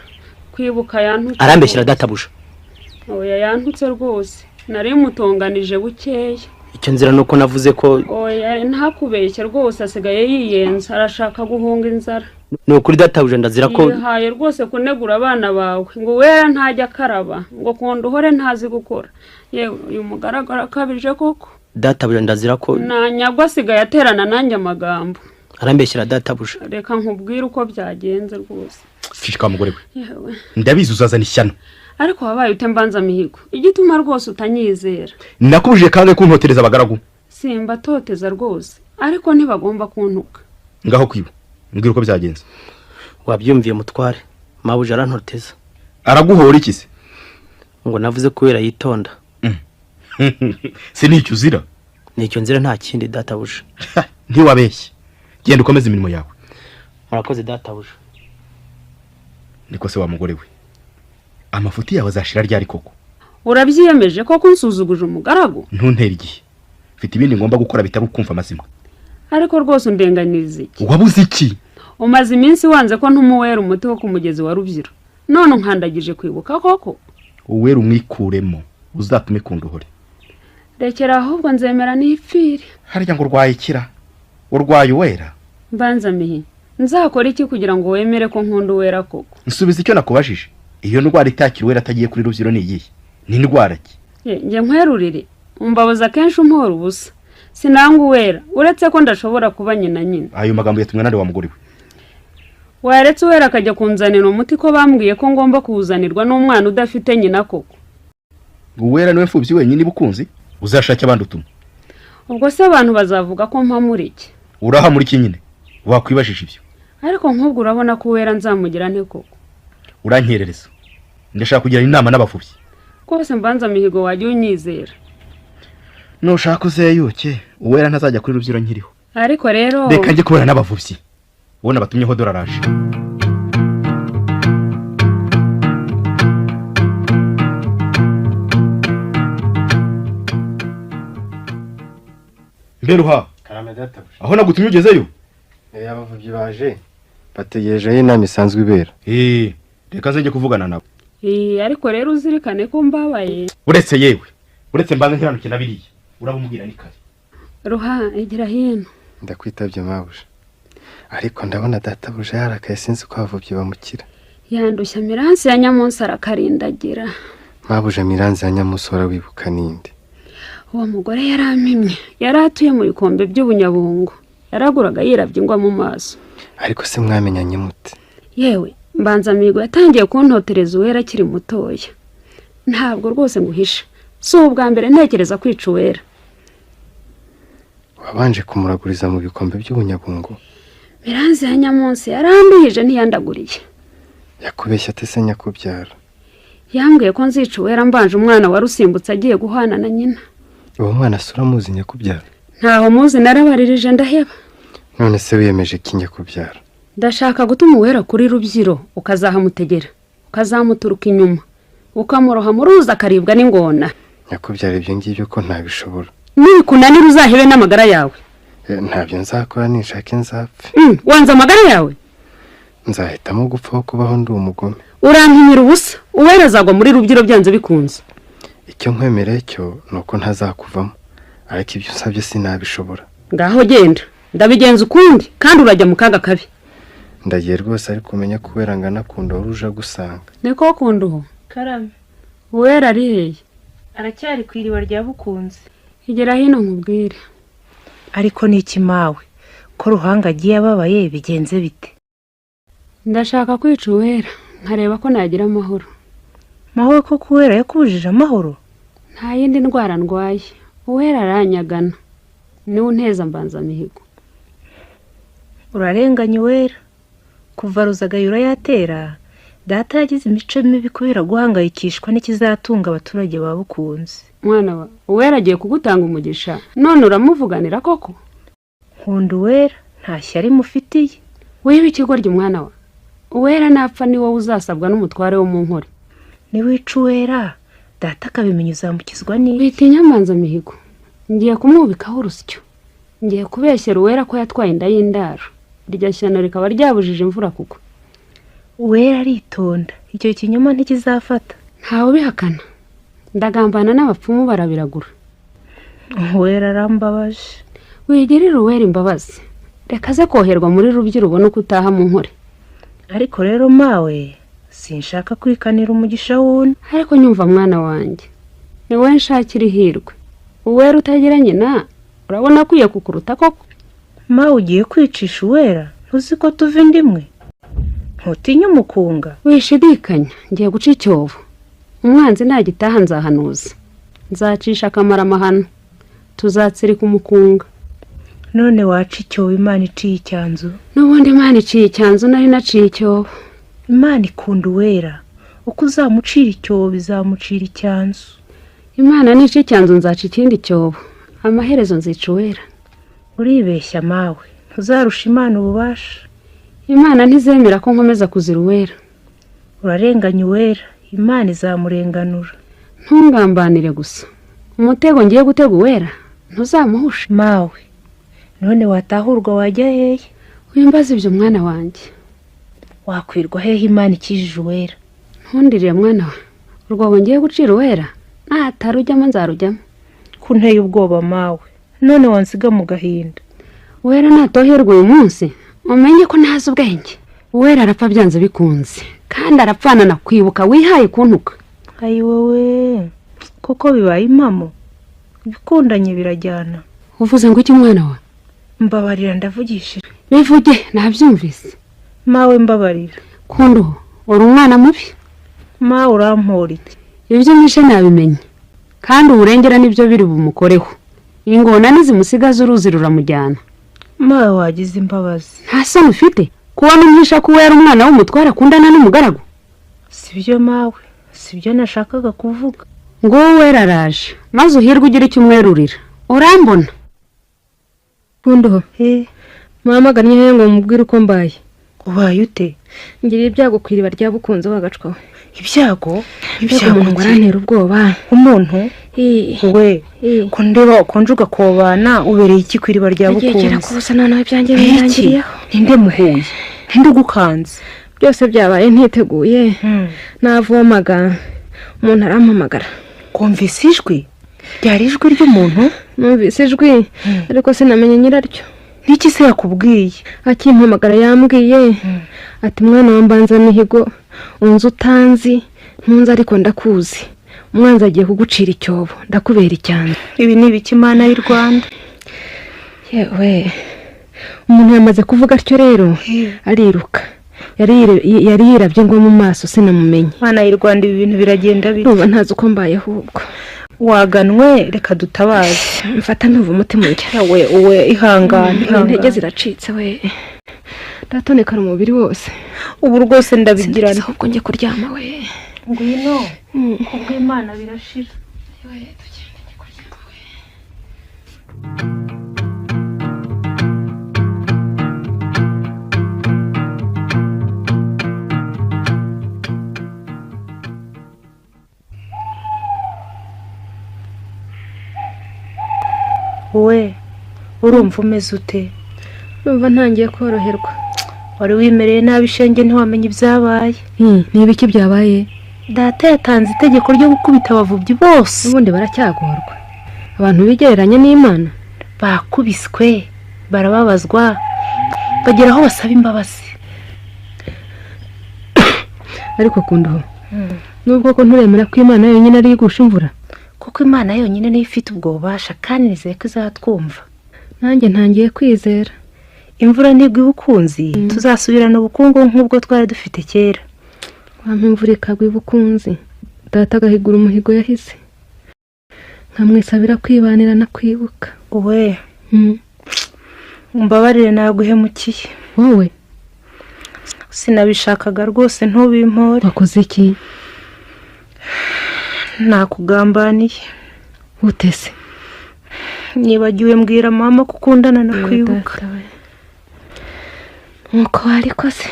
kwibuka yantutse arambeshyira databuja oya yantutse rwose nari mutonganije bukeya icyo nzira nuko navuze ko oya ntakubeshye rwose asigaye yiyenza arashaka guhunga inzara ni ukuri databuja ndazira ko yihaye rwose kunegura abana bawe ngo wera ntajya akaraba ngo kundi uhore ntazi gukora yewe uyu mugaragara akabije koko databuja ndazira ko nanyagwa asigaye aterana nanjye amagambo arambeshyira databuja reka nkubwire uko byagenze rwose fishika mugore we yewe ndabizi uzazana ishyano ariko wabaye ute mbanza mihigo igituma rwose utanyizera nakubuje kandi kuntotereza abagaragu simba toteza rwose ariko ntibagomba kuntuka ngaho kwiba mbwira uko byagenze wabyumviye mutware mabuja arantoteza araguhora iki se ngo navuze kubera yitonda se nicyo uzira nicyo nzira nta kindi databuja ntiwabeshye genda ukomeze imirimo yawe murakoze databuja niko se wa mugore we amafuti yawe azashira ryari koko urabyiyemeje koko unsuzuguje umugaragu ntuntera igihe mfite ibindi ngomba gukora bitari ukumva amazima ariko rwose undenganiriza iki wabuze iki umaze iminsi wanze ko ntumuwera umuti wo ku mugezi wa Rubyiro none unkandagije kwibuka koko uwera umwikuremo uzatume kunduhore rekera ahubwo nzemera n'ipfire harya ngo urwaye ikira urwaye uwera mbanza mihi nzakora iki kugira ngo wemere ko nkunda uwera koko nsubiza icyo nakubajije iyo ndwara itakira uwera atagiye kuri Rubyiro ni iyihe ni indwara ki njye nkwerurire umbabuza kenshi umpora ubusa sinanga uwera uretse ko ndashobora kuba nyina nyine ayo magambo yatumwe nande wa mugore we waretse uwera akajya kunzanira umuti ko bambwiye ko ngomba kuwuzanirwa n'umwana udafite nyina koko uwera niwe mfubyi wenyine bukunzi uzashake abandi utuma ubwo se abantu bazavuga ko mpamurike uraha muri ki nyine wakwibajije ibyo ariko nk'ubwo urabona ko uwera nzamugira nte koko urankerereza ndashaka kugira inama n'abafubyi rwose mbanza mihigo wajya unyizera nushaka uzeyuke uwera ntazajya kuri Rubyiro nkiriho ariko rero reka njye kubera n'abavubyi ubona batumyeho doraraje mberuha karame data buja aho nagutumye ugezeyo abavubyi baje bategereje inama isanzwe ibera reka nze njye kuvugana nabo ariko rero uzirikane ko mbabaye uretse mbanze nkiranuke na biriya urabumubwira ni kare ruha igira hino ndakwitabye mabuja ariko ndabona data buja yarakaye sinzi ko abavubyi bamukira yandushya miransi ya nyamunsi arakarindagira mabuja miranzi ya nyamunsi wibuka ninde uwo mugore yarampimye yari atuye mu bikombe by'ubunyabungo yaraguraga yirabye ingwa mu maso ariko se mwamenyanye mute yewe mbanza mihigo yatangiye kuntotereza uwera akiri mutoya ntabwo rwose nguhisha si ubwa mbere ntekereza kwica uwera wabanje kumuraguriza mu bikombe by'ubunyabungo miranzi ya nyamunsi yaranduhije ntiyandaguriye yakubeshya ate se nyakubyara yambwiye ko nzica uwera mbanje umwana wari usimbutse agiye guhana na nyina uwo mwana se uramuzi nyakubyara ntaho muzi narabaririje ndaheba none se wiyemeje ko nyakubyara ndashaka gutuma uwera kuri Rubyiro ukazahamutegera ukazamuturuka inyuma ukamuroha mu ruzi akaribwa n'ingona nyakubyara ibyo ngibyo ko ntabishobora nikunanira uzahebe n'amagara yawe ntabyo nzakora nishake nzapfe wanze amagara yawe nzahitamo gupfa aho kubaho ndi umugome urampimira ubusa uwera azagwa muri Rubyiro byanze bikunze icyo nkwemereye cyo ni uko ntazakuvamo ariko ibyo usabye sinabishobora ngaho genda ndabigenza ukundi kandi urajya mu kaga kabi ndagiye rwose ariko umenya ko Uwera angana kunda wari uje gusanga. niko kunduho karame Uwera ari hehe? aracyari ku iriba rya Bukunzi. Igera hino nkubwire. Ariko ni iki mawe ko Ruhanga agiye ababaye bigenze bite? Ndashaka kwica Uwera nkareba ko nagira amahoro. Mawe ko Uwera yakubujije amahoro? Nta yindi ndwara ndwaye. Uwera aranyagana. Niwe unteza mbanzamihigo. Urarenganya Uwera. Kuva Ruzagayura yatera, data yagize imico mibi kubera guhangayikishwa n'ikizatunga abaturage ba Bukunzi. Mwana wa Uwera agiye kugutanga umugisha. None uramuvuganira koko? Nkunda Uwera, nta shyari mufitiye. Wiba ikigoryi mwana wa. Uwera napfa ni wowe uzasabwa n'umutware wo mu nkore. Niwica Uwera, data akabimenya uzamukizwa n'iki? Witinya mbanzamihigo. Ngiye kumubikaho urusyo. Ngiye kubeshyera Uwera ko yatwaye inda y'indaro. Iryo shyano rikaba ryabujije imvura kuko. Uwera aritonda, icyo kinyoma ntikizafata. Ntawe ubihakana. Ndagambana n'abapfumu barabiragura. Uwera arambabaje. Wigirira Uwera imbabazi. Reka ze koherwa muri rubyiro ubone uko utaha mu nkore. Ariko rero mawe, sinshaka kwikanira umugisha wundi. Ariko nyumva mwana wanjye. Ni wowe nshakira ihirwe. Uwera utagira nyina, urabona akwiye kukuruta koko. Mawe ugiye kwicisha Uwera, ntuzi ko tuva indimwe? Ntutinya umukunga? Wishidikanya, ngiye guca icyobo. Umwanzi nagitaha nzahanuza. Nzacisha akamaramahano. Tuzatsirika umukunga. None waca icyobo Imana iciye icyanzu? N'ubundi Imana iciye icyanzu nari naciye icyobo. Imana ikunda Uwera. Uko uzamucira icyobo bizamucira icyanzu. Imana nici icyanzu nzaca ikindi cyobo. Amaherezo nzica Uwera. Uribeshya mawe, ntuzarusha Imana ububasha. Imana ntizemera ko nkomeza kuzira Uwera. Urarenganya Uwera, Imana izamurenganura. Ntungambanire gusa. Umutego ngiye gutega Uwera ntuzamuhusha. Mawe, none watahurwa wajya hehe? Wimbaza ibyo mwana wanjye. Wakwirwa hehe Imana ikijije Uwera? Ntundirire mwana wa. Urwobo ngiye gucira Uwera natarujyamo nzarujyamo. Kunteye ubwoba mawe, none wansiga mu gahinda. Uwera natoherwa uyu munsi umenye ko ntazi ubwenge. Uwera arapfa byanze bikunze kandi arapfana na kwibuka wihaye kuntuka. Ayi wowe, koko bibaye impamo. Bikundanye birajyana. Uvuze ngo iki mwana wa? Mbabarira ndavugishije. Bivuge nabyumvise. Mawe mbabarira. Kundu uri umwana mubi. Mawe urampora iki? Ibyo mishe nabimenye. Kandi uburengera nibyo biri bumukoreho. Ingona nizimusigaza uruzi ruramujyana. Mawe wagize imbabazi. Nta soni ufite kubona umwisha ko Uwera umwana w'umutwara akundana n'umugaragu? Sibyo mawe, sibyo nashakaga kuvuga. Ngo Uwera araje maze uhirwe ugira icyo umwerurira. Urambona? Kundu mama ganye ngo mubwire uko mbaye. Ubaye ute? Ngira ibyago kwiriba rya Bukunzi wagacwa. Ibyago? Umuntu warantera ubwoba. Umuntu? We, ko ndeba ukonjuga kobana ubereye iki kwiriba rya Bukunzi? Ngiye kubusa none byanjye birangiriye. Ninde muhuye? Ninde gukanze? Byose byabaye ntiteguye. Navomaga umuntu arampamagara. Kumvise ijwi? Ryari ijwi ry'umuntu? Numvise ijwi ariko sinamenye nyiraryo. Niki se yakubwiye? Akimpamagara yambwiye ati mwana wa Mbanzamihigo unzi utanzi ntunzi ariko ndakuzi. Umwanzi agiye kugucira icyobo ndakubera icyanzu. Ibi ni ibiki Mana y'u Rwanda? Yewe umuntu yamaze kuvuga atyo rero ariruka. Yari yirabye ngo mu maso sinamumenye. Mana y'u Rwanda ibi bintu biragenda bite? Nuba ntazi uko mbaye ahubwo. Waganwe reka dutabaze. Mfata ntuva umutima urya. Uwe ihangane. Intege ziracitse we. Ndatonekana umubiri wose. Ubu rwose ndabigirana. Ahubwo njye kuryama we. Ngwino. Kubw'Imana birashira. We, urumva umeze ute? Numva ntangiye koroherwa. Wari wimereye nabi ishenge ntiwamenye ibyabaye. Niba iki byabaye? Data yatanze itegeko ryo gukubita abavubyi bose. Ubundi baracyagorwa. Abantu bigereranya n'Imana bakubiswe, barababazwa, bagera aho basaba imbabazi. ariko kunduho nubwo ko nturemera ko Imana yonyine ari igusha imvura, kuko Imana yonyine niyo ifite ubwo bubasha kandi nizeye ko izatwumva. nanjye ntangiye kwizera. Imvura ntigwa ibukunzi, tuzasubirana ubukungu nk'ubwo twari dufite kera. Wampa imvura ikagwa ibukunzi, data agahigura umuhigo yahize, nkamwisabira kwibanira na kwibuka. We umbabarire naguhemukiye. Wowe sinabishakaga rwose, ntubimpore. wakoze iki? nakugambaniye. Utese nibagiwe mbwira mama ko ukundana na kwibuka. nkuko warikoze.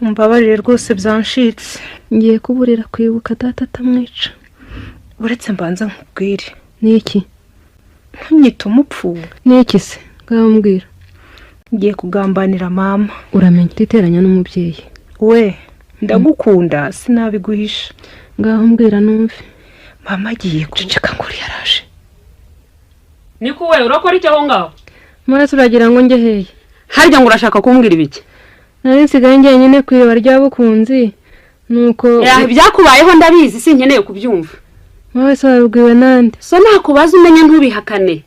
umbabarire rwose byanshitse. ngiye kuburira kwibuka data atamwica. uretse mbanza nkubwire. Niki? ntunyite umupfu. Niki se? ngaho mbwira. ngiye kugambanira mama. Uramenya iteranya n'umubyeyi. We ndagukunda sinabiguhisha. ngaho mbwira numve. mama agiye guceceka ngo yaraje. Niko we urakora icyo aho ngaho? Mara turagira ngo nge heye. Harya ngo urashaka kumbwira ibiki? Nari nsigaye njyenyine kwiriba rya bukunzi. Nuko byakubayeho ndabizi sinkeneye kubyumva. Wowe se wabibwiwe nande? So nakubaza umenye ntubihakane.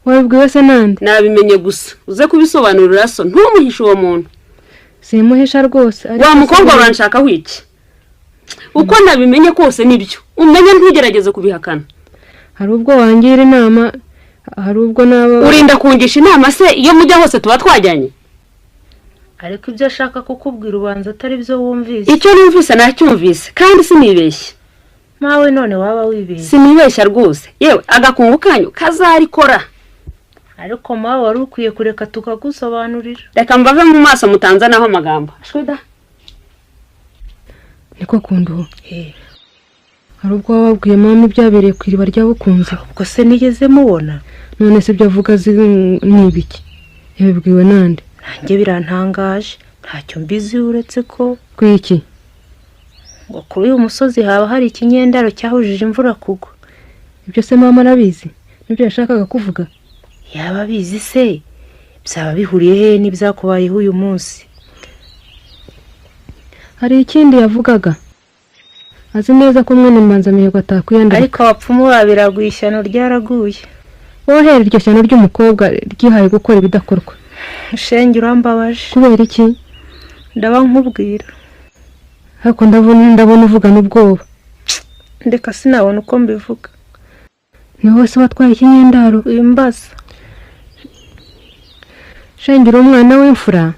Wabibwiwe se nande? Nabimenye gusa. Uze kubisobanurira so ntumuhisha uwo muntu. Simuhisha rwose. Wa mukobwa uranshaka wiki. Uko nabimenye kose nibyo. Umenye ntugerageze kubihakana. Hari ubwo wangira inama, hari ubwo naba urinda kungisha inama se iyo mujya hose tuba twajyanye. ariko ibyo ashaka kukubwira ubanza atari byo wumvise. Icyo numvise nacyumvise kandi sinibeshye. Mawe none waba wibeshye. Sinibeshya rwose. Yewe agakungu kanyu kazarikora. ariko mawe wari ukwiye kureka tukagusobanurira. Reka mbave mu maso mutanza naho amagambo. Ashwida. Niko kunduho. Hari ubwo wababwiye mama ibyabereye kwiriba rya bukunzi. ubwo se nigeze mubona? None se byavuga nibiki? Yabibwiwe nande? Nanjye birantangaje. Ntacyo mbizi uretse ko kwiki ngo kuri uyu musozi haba hari ikinyendaro cyahujije imvura kugwa. Ibyo se mama arabizi? Nibyo yashakaga kuvuga? Yaba bizi se byaba bihuriye he n'ibyakubayeho uyu munsi? Hari ikindi yavugaga? Azi neza ko mwene Mbanzamihigo atakwiyandika. ariko abapfumu babiraguye ishyano ryaraguye. Wohera iryo shyano ry'umukobwa ryihaye gukora ibidakorwa. Shenge urambabaje. Kubera iki? Ndaba nkubwira. Ariko ndabona uvugana ubwoba. Ndeka sinabona uko mbivuga. Ni wowe se watwaye ikinyendaro? Wimbaza. Shenge uri umwana w'imfura.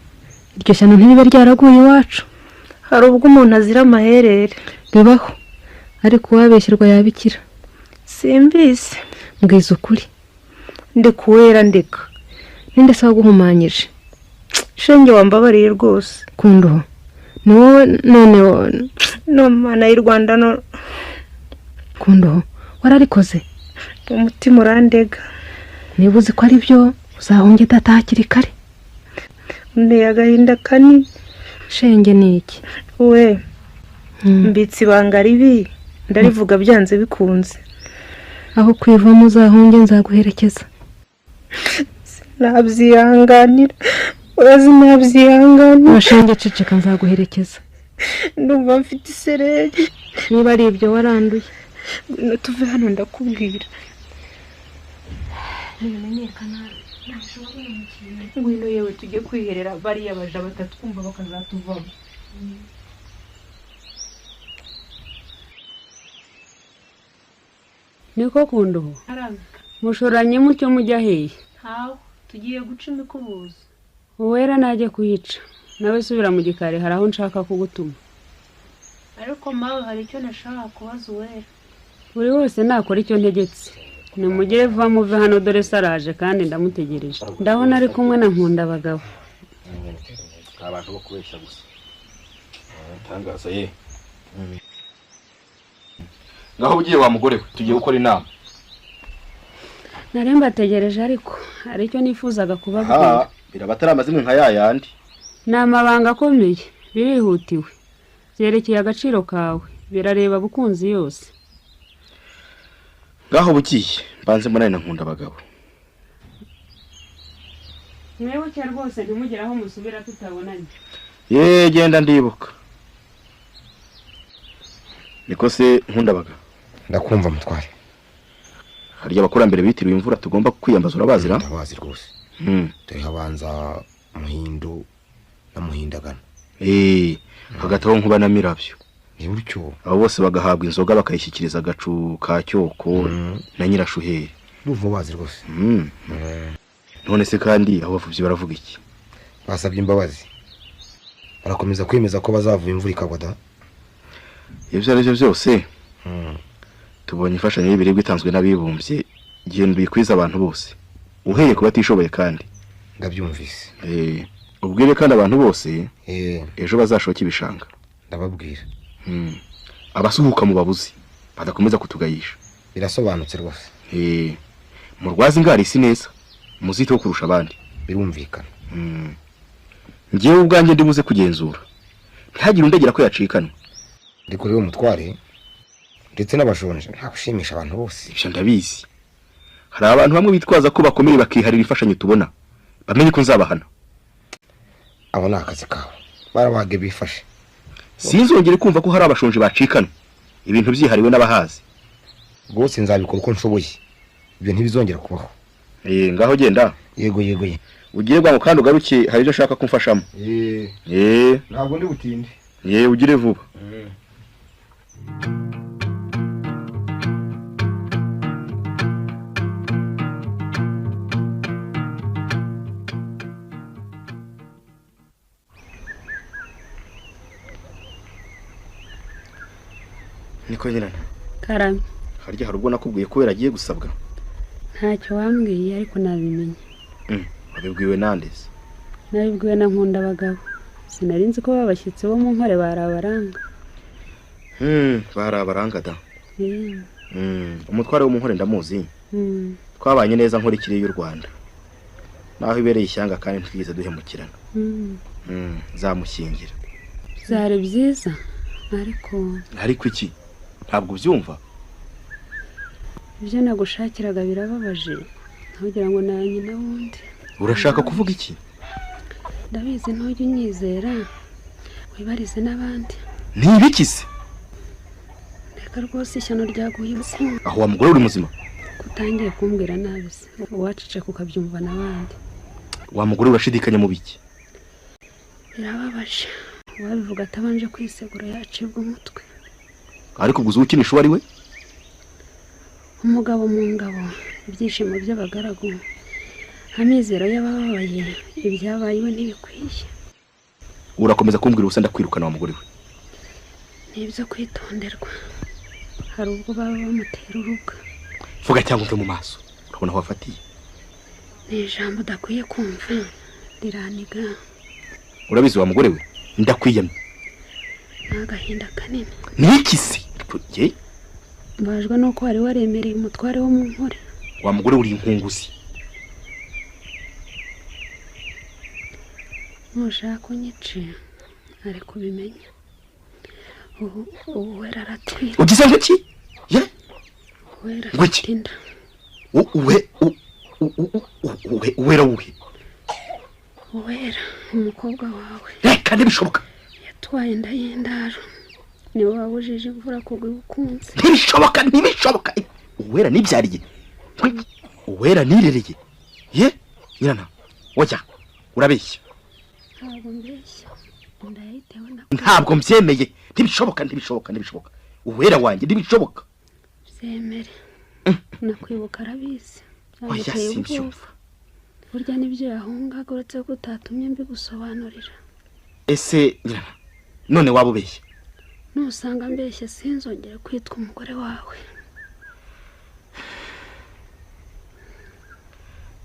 Iryo shyano ntiribe ryaraguye iwacu. Hari ubwo umuntu azira amaherere. Bibaho. Ariko uwabeshyirwa yabikira. Simbizi. Mbwiza ukuri. Ndekuwera ndeka. Ninde se waguhumanyije? Shenge wambabariye rwose. Kunduho. Ni wowe none no mana y'u Rwanda no. Kunduho. Wararikoze? Umutima urandega. Niba uzi ko ari byo uzahunge data hakiri kare. Nteye agahinda kanini. Shenge ni iki? We mbitsi ibanga ribi ndarivuga byanze bikunze. Aho kwivamo uzahunge nzaguherekeza. Nabyihanganira. Urazi nabyihanganira. Washenge ceceka nzaguherekeza. Ndumva mfite isereri. Niba ari ibyo waranduye. Tuve hano ndakubwira. Nimenyekana. Ngwino yewe tujye kwiherera bariya baja batatwumva bakazatuvamo. Niko kunduho. Mushoranye mucyo mujya hehe? Hawo tugiye guca imikubuzo. Uwera najye kuyica. Nawe subira mu gikari hari aho nshaka kugutuma. Ariko mawe hari icyo nashaka kubaza Uwera. Buri wose nakora icyo ntegetse. Nimugire vuba muve hano dore saraje kandi ndamutegereje. Ndabona ari kumwe na Nkunda abagabo. Abantu bo kubeshya gusa. Tangaza ye. Ngaho ugiye wa mugore we tugiye gukora inama. Nari mbategereje ariko hari icyo nifuzaga kubabwira. Birabatara amazimwe nka yayandi. Namabanga akomeye birihutiwe. Byerekeye agaciro kawe birareba bukunzi yose. Ngaho bugiye mbanze munani na Nkunda abagabo. Mwewe cyo rwose ntimugeraho musubira tutabonanye. Genda ndibuka. niko se nkundabaga. Ndakumva mutware. Hari abakurambere bitiriwe imvura tugomba kwiyambaza urabazira? Ndabazi rwose. Turi habanza Muhindo na Muhindagana. Hagataho Nkuba na Mirabyo. Ni buryo. Abo bose bagahabwa inzoga bakayishyikiriza agacu ka Cyoko na Nyirashuheri. Ndumva bazi rwose. None se kandi abo bavuvyi baravuga iki? Basabye imbabazi. Barakomeza kwemeza ko bazavuye imvura ikagwada. Ibyo ari byo byose. Tubonye ifashanyo y'ibiribwa itanzwe n'abibumbye genda uyikwiza abantu bose. Uheye kuba atishoboye kandi. Ndabyumvise. Ubwire kandi abantu bose ejo bazashoka ibishanga. Ndababwira. Abasuhuka mu babuzi badakomeza kutugayisha. Birasobanutse rwose. Murwazi ngari isi neza. Muzito kurusha abandi. Birumvikana. Ngiye ubwanjye ndibuze kugenzura. Ntihagire undegera ko yacikanwe. Ndiko rero mutware ndetse n'abashonje nta gushimisha abantu bose. Ibyo ndabizi. Hari abantu bamwe bitwaza ko bakomeye bakiharira ifashanyo tubona. Bamenye ko nzabahana. Abo ni akazi kawe. Barabage bifashe. Sinzongere kumva ko hari abashonje bacikanwe. Ibintu byihariwe n'abahazi. Rwose nzabikora uko nshoboye. Ibyo ntibizongera kubaho. Ngaho genda. Yego. Ugire bwangu kandi ugaruke hari ibyo ushaka kumfashamo. Ntabwo ndi butinde. Ugire vuba. Niko nyirana. Karame. Harya harubwo nakubwiye ko yaragiye gusabwa. Ntacyo wambwiye ariko nabimenye. Wabibwiwe nandese? Nabibwiwe na Nkundabagabo. Sinarinzi ko babashyitsi bo mu nkore barabaranga. Barabaranga da. Umutware wo mu nkore ndamuzi. Twabanye neza nkurikire y'u Rwanda. Naho ibereye ishyanga kandi twize duhemukirana. Zamushyingira. Zari byiza ariko iki? Ntabwo byumva. Ibyo nagushakiraga birababaje. Ntugira ngo na nyina wundi. Urashaka kuvuga iki? Ndabizi ntujye unyizera. Wibarize n'abandi. Nibikise? Reka rwose ishyano ryaguhibse. Aho wa mugore uri muzima? Kutangiye kumbwira nabi se. Uwacice kukabyumva n'abandi. Wa mugore urashidikanya mu biki? Birababaje. Wabivuga atabanje kwisegura yacibwa umutwe. Ariko guza ukinisha ari we? Umugabo mu ngabo, ibyishimo by'abagaragu. Amizero y'abababaye, ibyabaye iwe ntibikwiye. Urakomeza kumbwira ubusa ndakwirukana wa mugore we. Nibyo kwitonderwa. Hari ubwo baba bamutera uruga. Vuga cyangwa umve mu maso. Urabona aho wafatiye? Ni ijambo udakwiye kumva. Riraniga. Urabizi wa mugore we? Ndakwiyamye. N'agahinda kanini. Niki se? Mbajwe nuko wari waremereye umutware wo mu nkore. Wa mugore uri inkunguzi. Nushaka unyice ari kubimenya. Uwera aratwite. Ugize ngiki? Uwera atinda. Uwera uhe? Uwera umukobwa wawe. Reka ntibishoboka. Yatwaye inda y'indaro. Niwe wabujije imvura kugwa ukunze. Ntibishoboka. Uwera nibyariye. Uwera nirereye. Nyirana. Oya. Urabeshya. Ntabwo mbeshya. Ndayitewe na. Ntabwo mbyemeye. Ntibishoboka. Uwera wanjye ntibishoboka. Byemere. Nakwibuka arabizi. Oya simbyumva. Burya nibyo yahungaga uretse ko utatumye mbigusobanurira. Ese nyirana. None wabubeshye. Nusanga mbeshye sinzongera kwitwa umugore wawe.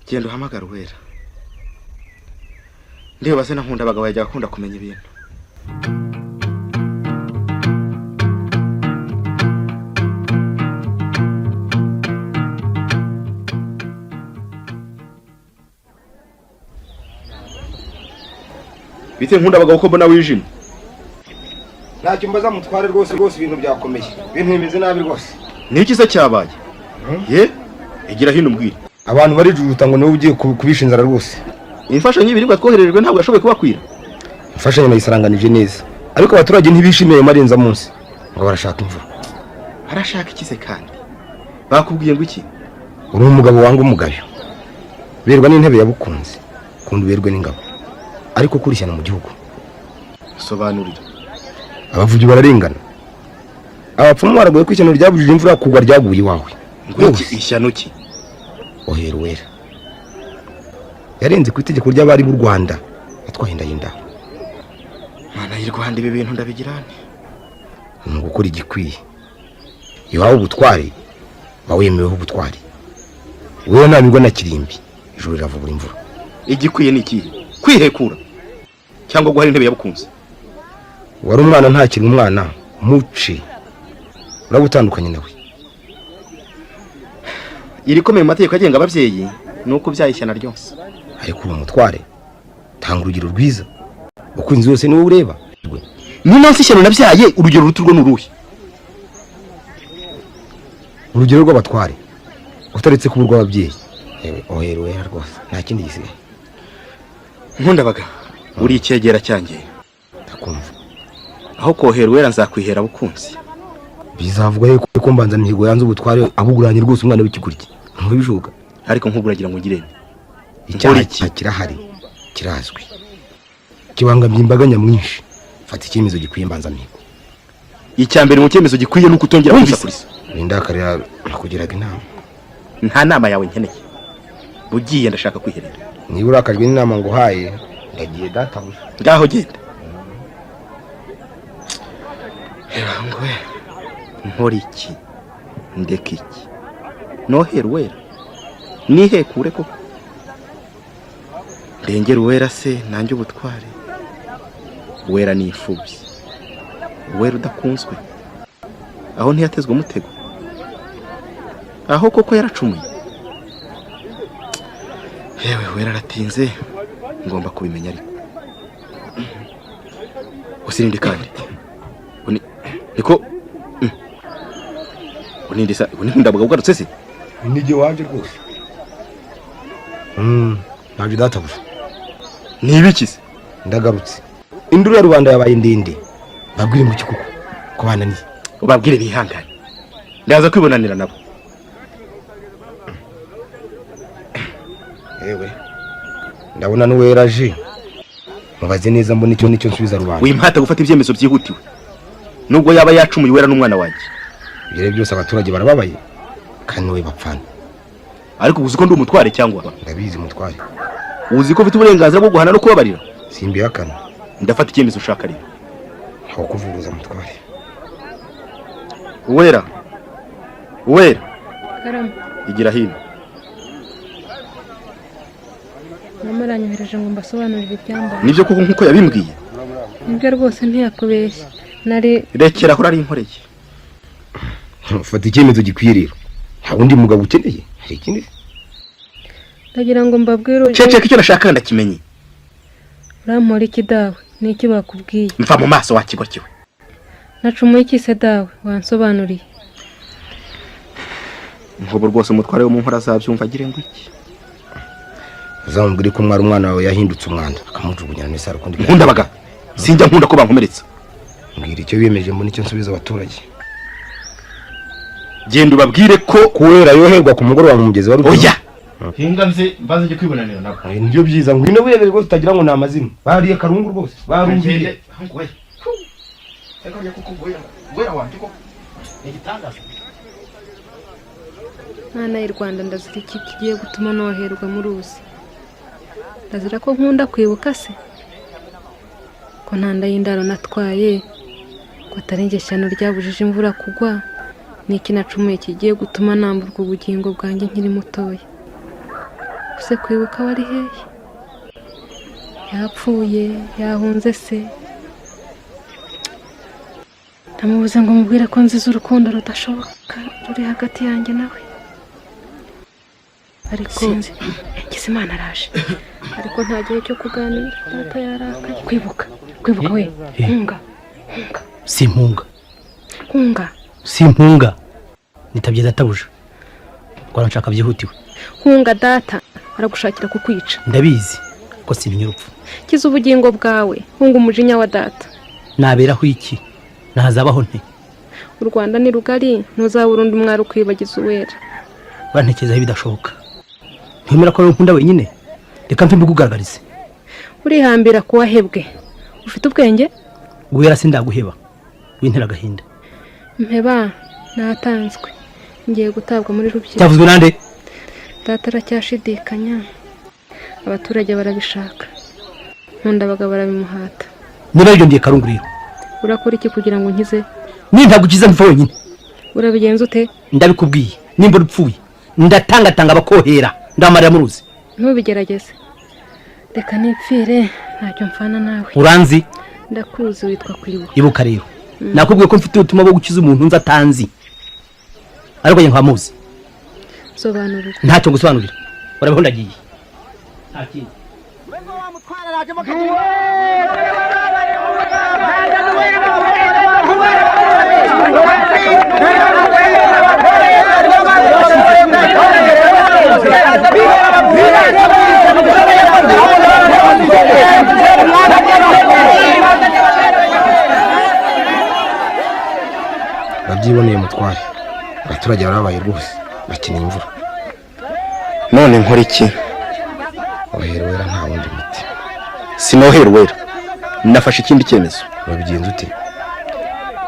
Genda uhamagara Uwera. Ndiyo base na Nkundabagabo yajya akunda kumenya ibintu. Bite Nkundabagabo ko mbona wijimye? Ntacyo mbaza mutware rwose ibintu byakomeye. Ibintu bimeze nabi rwose. Niki se cyabaye? Igira hino mbwira. Abantu barijujuta ngo niwe ugiye kubisha inzara rwose. Imfashanyo y'ibiribwa twohererejwe ntabwo yashoboye kubakwira. Imfashanyo nayisaranganije neza. Ariko abaturage ntibishimiye marenza munsi. Ngo barashaka imvura. arashaka ikize kandi bakubwiye ngo iki? uri umugabo wanga umugayo berwa n'intebe yabukunze kundi berwe n'ingabo ariko kurishyana mu gihugu. Sobanurira. Abavugi bararengana, abapfumu baragoye ko ishyano ryabujije imvura kugwa ryaguye iwawe. Ngo ishyano ki? Ohera wera yarenze ku itegeko ry'abari b'u Rwanda atwaye inda. Mana y'u Rwanda ibi bintu ndabigirane. Ni gukora igikwiye. Iwawe ubutware bawemeweho ubutware. Wewe ntabwo na kirimbi ijuru riravubura imvura. Igikwiye ni iki? Kwihekura cyangwa guhara intebe yabukunze? Wari umwana ntakiri umwana muci urabutandukanye nawe. Irikomeye mu mategeko agenga ababyeyi nuko byayishyana ryose. Ariko uri umutware tanga urugero rwiza uko inzu yose niwe ureba. Ni nonse ishyano nabyaye urugero ruturwo n'uruhe? Urugero rw'abatware utaretse kuburwa ababyeyi. Ohera wera rwose nta kindi gisigaye. Nkundabaga uri icyegera cyanjye. Ndakumva. Aho kohera wera nzakwihera bukunzi. Bizavuga yuko kumbanza mihigo yanze ubutware abuguranye rwose umwana w'ikiguriki. Nkubishuka. Ariko nkuburagira ngo ngirene. Icyaha kirahari kirazwi. Kibangamye imbaga nyamwinshi. Fata icyemezo gikwiye mbanza mihigo. Icyambere mu cyemezo gikwiye nuko utongera kubisakurisa. Nindakarira nakugiraga inama. Nta nama yawe nkeneye. Bugiye ndashaka kwiherera. Niba urakajwe n'inama ngo haye ndagiye databuja. Ngaho genda. Ngwe nkora iki ndeka iki nohera wera nihekure ko ndengera wera se nanjye ubutware wera nifubye wera udakunzwe aho ntiyatezwe umutego aho koko yaracumuye. Yewe wera aratinze ngomba kubimenya ariko usirinde kandi niko unindisa unindabuga ugarutse se nige waje rwose. Naje databuja. Nibikize ndagarutse induru ya rubanda yabaye ndende babwire mu kikuko ko bananiye ubabwire bihangane ndaza kwibonanira nabo. Ewe ndabona n'uweraje mubaze neza mbona icyo nsubiza rubanda. Wimpata gufata ibyemezo byihutiwe nubwo yaba yacumuye wera n'umwana wanjye. Ibyo byose abaturage barababaye kandi we bapfana. Ariko uzi ko ndi umutware cyangwa? Ndabizi mutware. Uzi ko ufite uburenganzira bwo guhana no kubabarira? Simbihakana. Ndafata icyemezo ushaka rero. Aho kuvuruza mutware. Wera Karama igira hino. namuranyohereje ngo mbasobanurire ibyambaye. Nibyo koko nkuko yabimbwiye? Nibyo rwose ntiyakubeshya. Nari rekera aho ari inkoreye. Fata icyemezo gikwiye rero. Nta wundi mugabo ukeneye. Hari ikindi? ndagira ngo mbabwire Cece icyo nashaka ndakimenye. Urampora iki dawe? Ni iki bakubwiye? Mva mu maso wakigwa kiwe. Nacumuye iki se dawe? Wansobanuriye. Nkubo rwose umutware wo mu nkora azabyumva agire ngo iki? Uzamubwire ko mwari umwana wawe yahindutse umwanda akamujugunyana n'isaro kundi. Nkundabaga sinjya nkunda ko bankomeretsa. Mbwira icyo biyemeje mbona icyo nsubiza abaturage. Genda ubabwire ko kuwera yoherwa ku mugoroba mu mugezi wa Ruto. Oya hinga nze mbaze nje kwibonanira nabo. Nibyo byiza ngwino wiyemeze rwose utagira ngo ni amazina. Bariye karungu rwose. Barumviye. Ngwe. Eka ya kuko wera wanje ko igitangaza. Mwana y'u Rwanda ndazira iki kigiye gutuma noherwa mu ruzi. Ndazira ko nkunda kwibuka se. Ko ntanda y'indaro natwaye. Ko ataringe shyano ryabujije imvura kugwa. Niki nacumuye kigiye gutuma namburwa ubugingo bwanjye nkiri mutoya. Use kwibuka wari hehe? Yapfuye, yahunze se. Ndamubuze ngo mubwire ko nziza urukundo rudashoboka ruri hagati yanjye nawe. Ariko ngize Imana araje. Ariko nta gihe cyo kuganira. Data yarakaye. Kwibuka we. Hunga. Simpunga. Nitabye databuja. Kwa nshaka byihutiwe. Hunga data aragushakira kukwica. Ndabizi ko sintinya urupfu. Kiza ubugingo bwawe. Hunga umujinya wa data. Naberaho iki? Nahazabaho nte? u Rwanda ni rugari ntuzabura undi mwari ukwibagiza Uwera. bantekerezaho ibidashoboka ntimera ko nkunda wenyine reka mve mbikugaragarize. Urihambira kuwahebwe ufite ubwenge Uwera sindaguheba wintera agahinda. Mpeba natanzwe ngiye gutabwa muri Rubyiro. Cyavuzwe nande? Data aracyashidikanya abaturage barabishaka nkunda abagabo barabimuhata. Niba ibyo ngiye Karunguriro Urakora iki kugira ngo nkize? Nintagukiza mfa wenyine. Urabigenza ute? Ndabikubwiye nimba urupfuye ndatangatanga abakohera ndamarira mu ruzi. Ntubigerageze reka nipfire ntacyo mfana nawe. Uranzi? Ndakuzi witwa Kwibuka. Ibuka rero nakubwiye ko mfite ubutumwa bwo gukiza umuntu nza atanzi ariko njye nkamuzi. Sobanurira. Ntacyo gusobanurira urabeho ndagiye nta kindi. babyiboneye mutware abaturage barabaye rwose bakeneye imvura. none nkora iki? Ohera Uwera nta wundi muti. Sinohera Uwera nafashe ikindi cyemezo. Wabigenza ute?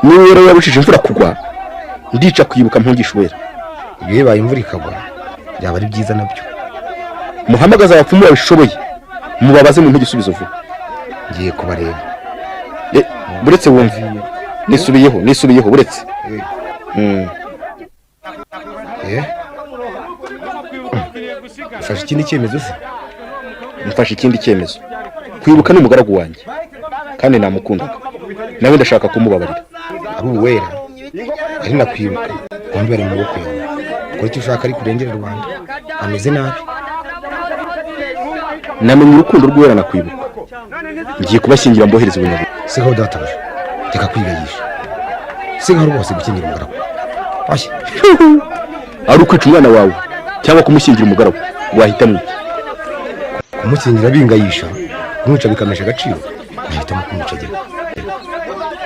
Niba Uwera yabushije imvura kugwa ndica Kwibuka mpungisha Uwera. Iyo bibaye imvura ikagwa byaba ari byiza nabyo. Muhamagaza abapfumu babishoboye mubabaze mu igisubizo vuba. Ngiye kubareba. Buretse wumve nisubiyeho buretse. Mfashe ikindi cyemezo se? Mfashe ikindi cyemezo. Kwibuka ni umugaragu wanjye kandi namukundaga nawe ndashaka kumubabarira. Ari Uwera ari na Kwibuka bombi bari mu maboko yawe. Ukora icyo ushaka ariko urengera Rwanda ameze nabi. Namenye urukundo rw'Uwera na Kwibuka ngiye kubashyingira mbohereza ibintu. Sigaho databuja reka kwigagisha. Sigaho rwose gukingira umugaragu washye ari ukwica umwana wawe cyangwa kumushyingira umugaragu wahitamo iki? Kumukingira bingayisha kumwica bikamesha agaciro nahitamo kumwica agiye.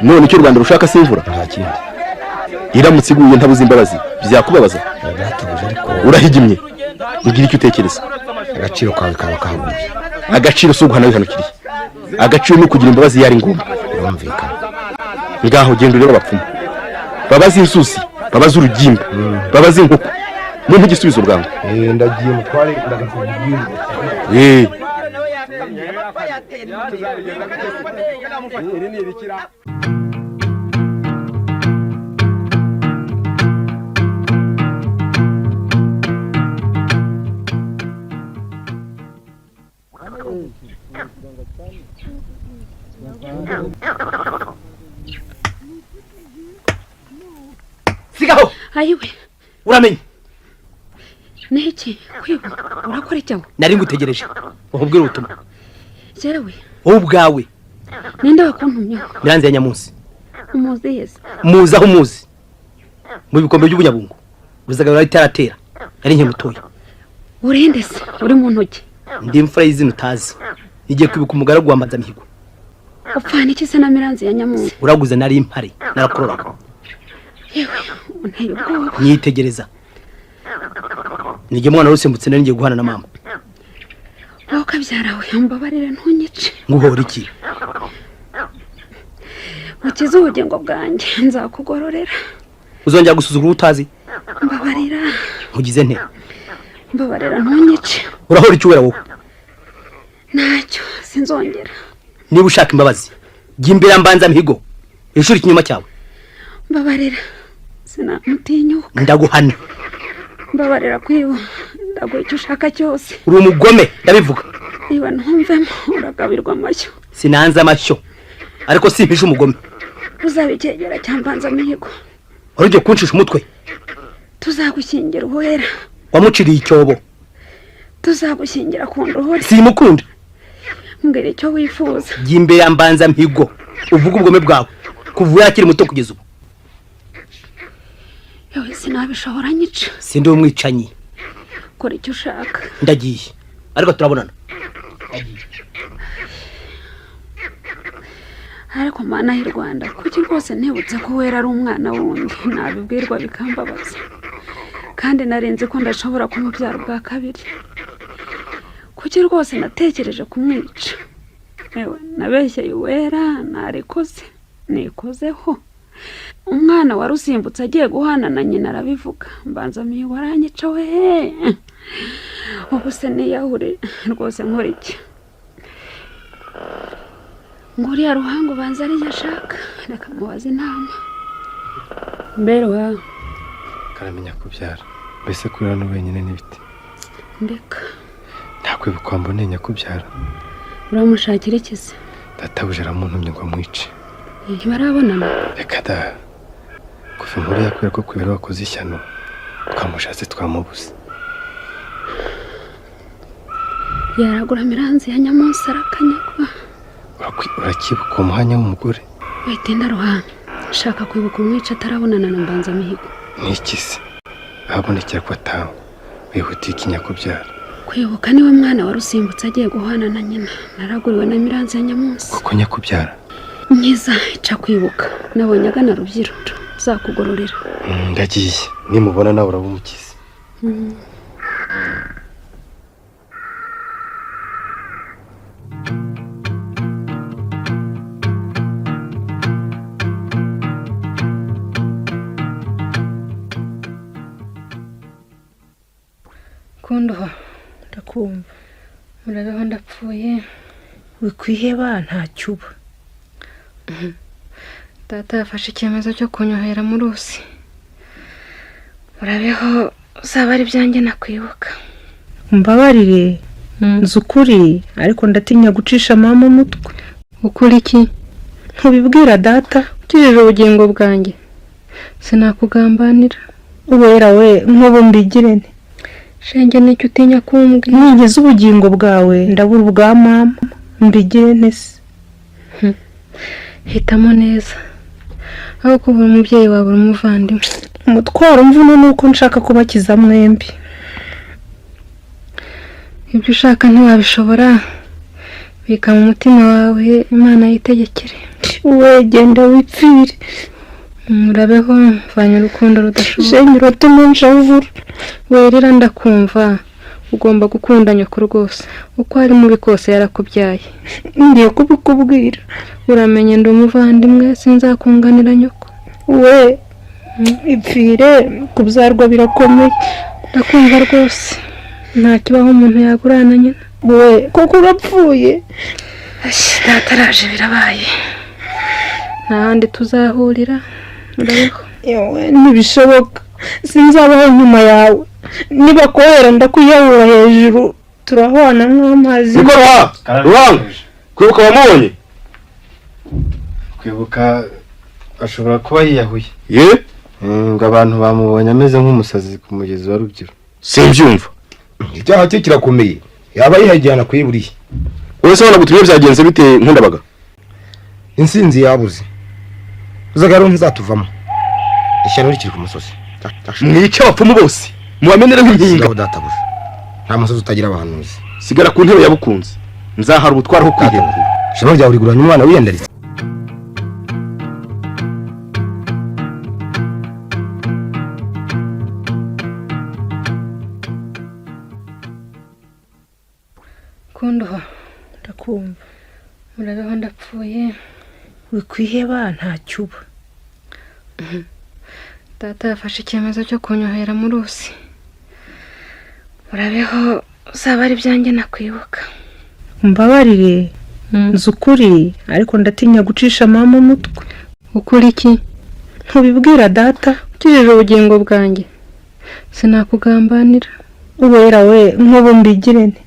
None icyo Rwanda rushaka si imvura? Nta kindi. Iramutse iguye ntabuze imbabazi byakubabaza? Databuja ariko urahigimye ugira icyo utekereza. Agaciro kawe kaba kaguye. Agaciro si uguhana wihanukiriye. Agaciro ni ukugira imbabazi yari ngombwa. Urumvikana. Ngaho genda ureba abapfumu babaze insusi babaze urugimba babaze inkoko mu igisubizo bwangu. Ndagiye mutware ndagafunga. Sigaho. Ayiwe. Uramenye. Niki Kwibuka urakora icyaho? Nari ngutegereje. Ubwira ubutumwa. Jewe. Ubwawe. Ninde wakuntumye? Miranzi ya Nyamunsi. Umuzi yese. Muzaho umuzi. Mu bikombe by'ubunyabungo. Ruzagarura itaratera. Ari nke mutoya. Urinde se uri mu ntoki. Ndi imfura y'izina utazi. Igiye Kwibuka umugaragu wa Mbanzamihigo. Upfana iki se na Miranzi ya Nyamunsi? Uraguze nari impare narakororaga. Yewe unteye ubwoba. Nyitegereza. Nige mwana rusimbutse nari ngiye guhana na mama. Aho kabyarawe mbabarire ntunyice. Nguhora iki? Ukize ubugingo bwanjye nzakugororera. Uzongera gusuzugura utazi? Mbabarira. Nkugize nte? Mbabarira ntunyice. Urahora iki Uwera wowe? Ntacyo sinzongera. Niba ushaka imbabazi jya imbere Mbanzamihigo ishuri ikinyoma cyawe. Mbabarira sinamutinyuka. Ndaguhana. Mbabarira Kwibu ndaguha icyo ushaka cyose. Uri umugome ndabivuga. Niba ntumvemo uragabirwa amashyo. Sinanze amashyo ariko simpisha umugome. Uzabikegera cya Mbanzamihigo. Urujye kunshisha umutwe. Tuzagushyingira Uwera. Wamuciriye icyobo. Tuzagushyingira ku ndohore. Simukunda. Mbwira icyo wifuza. Jya imbere Mbanzamihigo uvuga ubugome bwawe kuva yakiri muto kugeza ubu. Yewe sinabishobora nyica. Sindi umwicanyi. Kora icyo ushaka. Ndagiye ariko turabonana. ariko mana y'u Rwanda kuki rwose ntibutse ko wera ari umwana wundi nabibwirwa bikambabaza kandi narenze ko ndashobora kumubyara bwa kabiri. Kuki rwose natekereje kumwica? Ewe nabeshye wera narikoze nikozeho. Umwana warusimbutse agiye guhana na nyina arabivuga mbanza mihigo aranyica we. Ubu se niyahure rwose nkora iki? Nguriya Ruhango banza ari yashaka reka mubaze inama. Mbere wa karamenya kubyara mbese kurira no wenyine n'ibiti ndeka ntakwibuka mbone nyakubyara. uramushakira iki se? Databuje aramuntumye ngo amwice. Ntibarabonana? Reka da kuva inkuru yakwiye ko kubera wakoze ishyano twamushatse twamubuze. Yaragura miranzi ya Nyamunsi arakanyagwa. Urakibuka umuhanya w'umugore? Witinda Ruhanga shaka kwibuka umwica atarabonana na mbanza mihigo. Niki se abonekera ko atawe wihutiye ikinyakubyara? Kwibuka niwe mwana warusimbutse agiye guhana na nyina naraguriwe na miranzi ya Nyamunsi. Kuko nyakubyara myiza ica kwibuka nabonye agana Rubyiro zakugororera. Ndagiye nimubona nawe urabumukize. Kundoha ndakumva murabeho ndapfuye wikwiheba ntacyo uba. Data yafashe icyemezo cyo kunyohera mu rusi. Murabeho uzaba ari byanjye nakwibuka. Mbabarire nzi ukuri ariko ndatinya gucisha mama umutwe. Ukuri iki? Ntubibwira data? Ukirije ubugingo bwanjye sinakugambanira. Uwera we nk'ubu mbigire nte? Shenge nicyo utinya kumbwira. Nigeze ubugingo bwawe ndabura ubwa mama mbigire nte se? Hitamo neza aho kubura umubyeyi wawe umuvandimwe. Umutwaro mvuno nuko nshaka kubakiza mwembi. Ibyo ushaka ntiwabishobora bika mu mutima wawe Imana yitegekere. We genda wipfire. Murabeho mvanye urukundo rudashobora. Shenge uratuma nshavura. Werera ndakumva ugomba gukunda nyoko rwose uko ari mubi kose yarakubyaye. Ngiye kubikubwira. Uramenye ndi umuvandimwe sinzakunganira nyoko. We ipfire kubyarwa birakomeye. Ndakumva rwose nta kibaho umuntu yagurana nyina. We koko urapfuye? Dataraje birabaye nta handi tuzahurira. Murabeho. Yewe ntibishoboka sinzabaho nyuma yawe. Niba kohera ndakwiyahura hejuru turahwana nk'amazi. Ruhanga kwibuka wamubonye? Kwibuka ashobora kuba yiyahuye. Ye ngo abantu bamubonye ameze nk'umusazi ku mugezi wa Rubyiro. Simbyumva. Icyaha cye kirakomeye yaba yihajyana kwiburiye. Wese wana gutumye byagenze bite Nkundabaga? Insinzi yabuze uzagaro nzatuvamo ishyano rikiri ku musozi. Mwica abapfumu bose mubamenere nk'inkinga. Ngaho databuze nta musozi utagira abahanuzi. Sigara ku ntebe yabukunze nzahara ubutwara ho kwiheba. Shema ryawe riguranye umwana wiyendaritse. Kundoha ndakumva murabeho ndapfuye wikwiheba ntacyo uba. Data yafashe icyemezo cyo kunyohera mu rusi. Murabeho uzaba ari byanjye nakwibuka. Mbabarire nzi ukuri ariko ndatinya gucisha mama umutwe. Ukuri iki? Ntubibwira data? Ukirije ubugingo bwanjye sinakugambanira. Uwera we nk'ubu mbigire nte?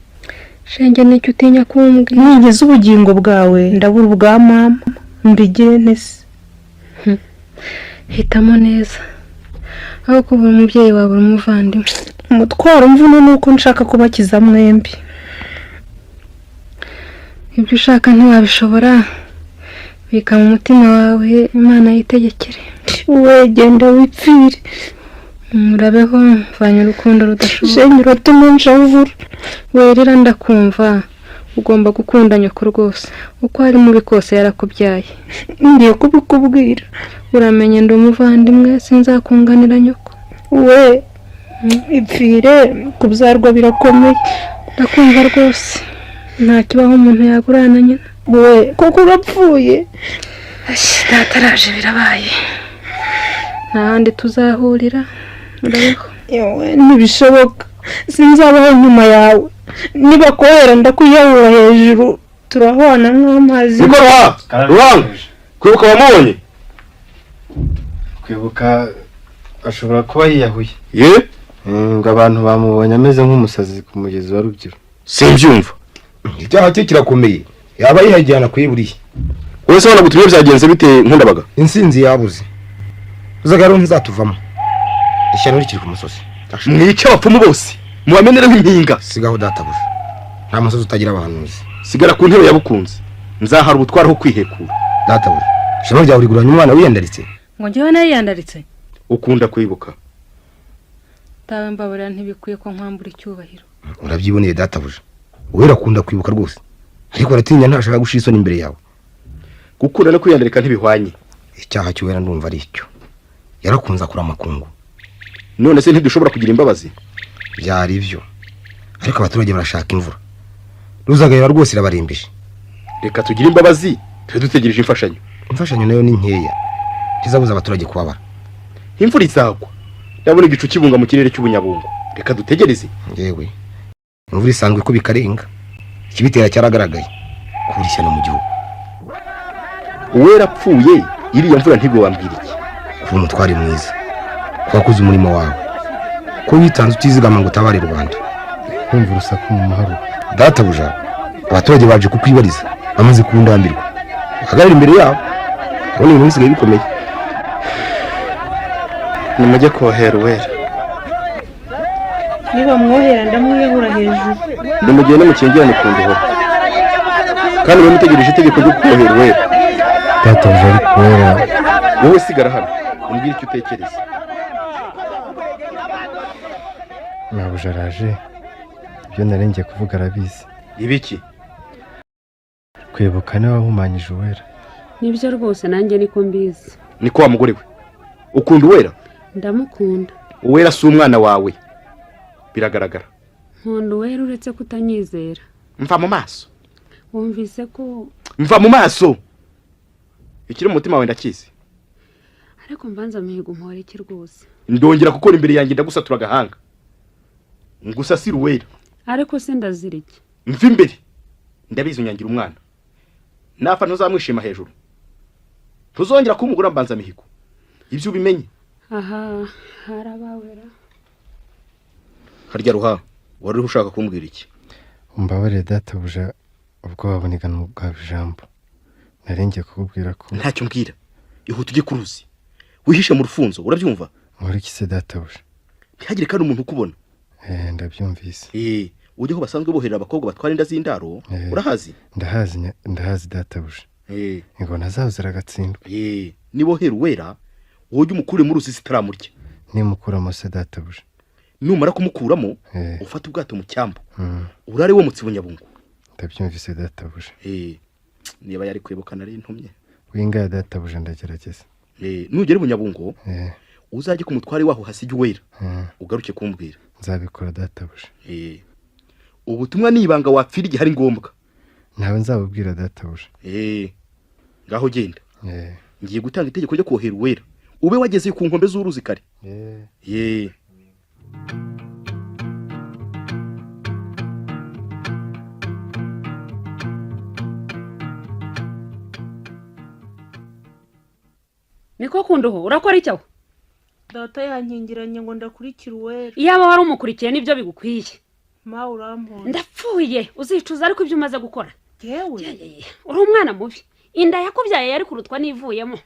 Shenge nicyo utinya kumbwira. Nigeze ubugingo bwawe ndabura ubwa mama mbigire nte se? Hitamo neza aho kubura umubyeyi wawe umuvandimwe. Umutwaro mvuno nuko nshaka kubakiza mwembi. Ibyo ushaka ntiwabishobora bika mu mutima wawe Imana yitegekere. We genda wipfire. Murabeho mvanye urukundo rudashobora. Shenge uratuma nshavura. Werera ndakumva ugomba gukunda nyoko rwose uko ari mubi kose yarakubyaye. ngiye kubikubwira. Uramenye ndi umuvandimwe sinzakunganira nyoko. We ipfire kubyarwa birakomeye. Ndakumva rwose nta kibaho umuntu yagurana nyina. We kuko urapfuye. Dataraje birabaye nta handi tuzahurira. Urabeho yewe ntibishoboka, sinzabaho nyuma yawe. Niba kohera ndakwiyahura hejuru turahwana nk'amazi. Ruhanga kwibuka wamubonye? Kwibuka ashobora kuba yiyahuye. Ye ngo abantu bamubonye ameze nk'umusazi ku mugezi wa Rubyiru. Simbyumva. Icyaha cye kirakomeye, yaba yihajyana kwiburiye. Wowe se gutumye byagenze bite Nkundabaga? Insinzi yabuze. Uzagaro ntizatuvamo. Ishyano rikiri ku musozi. Mwice abapfumu bose mubamenera nk'impinga. Sigaho databuja, nta musozi utagira abahanuzi. Sigara ku ntebe yabukunze, nzahara ubutwara ho kwihekura. Databuja, shema rya uriguranye umwana wiyandaritse. ngo njyewe nayiyandaritse. Ukunda kwibuka? Tawe mbabarira ntibikwiye ko nkwambura icyubahiro. Urabyiboneye databuja, wowe urakunda kwibuka rwose, ariko aratinya ntashaka gushira isoni imbere yawe. Gukunda no kwiyandarika ntibihwanye. Icyaha cy'uwera ndumva ari icyo, yarakunza kura makungu. None se ntidushobora kugira imbabazi? Byari byo, ariko abaturage barashaka imvura. Ruzagayira rwose irabarimbije. Reka tugire imbabazi, twe dutegereje imfashanyo. Imfashanyo nayo ni nkeya, ntizabuza abaturage kubabara. Imvura izagwa, ndabona igicu kibunga mu kirere cy'ubunyabungo. Reka dutegereze. Yewe imvura isanzwe ko bikarenga, ikibitera cyaragaragaye kurisha no mu gihugu. Uwera apfuye, iriya mvura ntigo wambira iki? Kuba umutwari mwiza, wakoze umurimo wawe, ko witanze utizigama ngo utabare rubanda. Kumva urusaku mu mahoro. Databuja, abaturage baje kukwibariza, bamaze kundambirwa. Hagarara imbere yabo, ubona ibintu bisigaye bikomeye. Nimujye kohera Uwera. Niba mwohera ndamwiyahura hejuru. Nimugende mukingirane ku ndoho, kandi mwe mutegereje itegeko ryo kohera Uwera. Databuja ari Uwera. Wowe sigara hano umbwire icyo utekereza. Mabuja araje, ibyo narengeye kuvuga arabizi. Ibiki? Kwibuka niwe wahumanyije Uwera. Nibyo rwose nanjye niko mbizi. Niko wa mugore we, ukunda Uwera? Ndamukunda. Uwera si umwana wawe, biragaragara. Nkunda Uwera uretse kutanyizera. Mva mu maso. Wumvise ko Mva mu maso. Ikiri mu mutima wawe ndakizi. ariko mbanza mihigo mpore iki rwose. Ndongera gukora imbere yanjye ndagusatura agahanga. Ngusasira Uwera. Ariko se ndazira iki? Mva imbere. Ndabizi unyangira umwana. Nafa ntuzamwishima hejuru. Tuzongera kumugura mbanza mihigo. Ibyo ubimenye. Aha, harabawera. Harya ruha, wari ushaka kumbwira iki? Umbabare databuja, ubwo wabonegana mu bwa jambo. Narengeye kukubwira ko ntacyo mbwira. Ihute ujye kuruzi. Wihishe mu rufunzo, urabyumva? muri kise databuja. Ntihagire kandi umuntu ukubona. Ndabyumvise. Ujye ho basanzwe boherera abakobwa batwara inda z'indaro, urahazi? Ndahazi databuja. Ngo nazazira agatsindwa. Nibohera Uwera, wowe umukure mu ruzi zitaramurya. Nimukuramo se databuja. Numara kumukuramo, ufata ubwato mu cyambu. Urare wo mu Tsibunyabungo. Ndabyumvise databuja. Niba yari kwibuka nari ntumye. Winga ya databuja ndagerageza. Nugere Bunyabungo, uzajye ku mutware waho hasige Uwera. Ugaruke kumbwira. Nzabikora databuja. Ubutumwa nibanga wapfira igihe ari ngombwa. Nawe nzabubwira databuja. Ngaho genda. Ngiye gutanga itegeko ryo kohera Uwera. Ube wageze ku nkombe z'uruzi kare. Niko kunduho urakora icyo? Data yankingiranye ngo ndakurikira Uwera. Iyaba wari umukurikiye nibyo bigukwiye. Ma uramponda. Ndapfuye uzicuza ariko ibyo umaze gukora. Yewe. Uri umwana mubi. Inda yakubyaye yari kurutwa nivuyemo.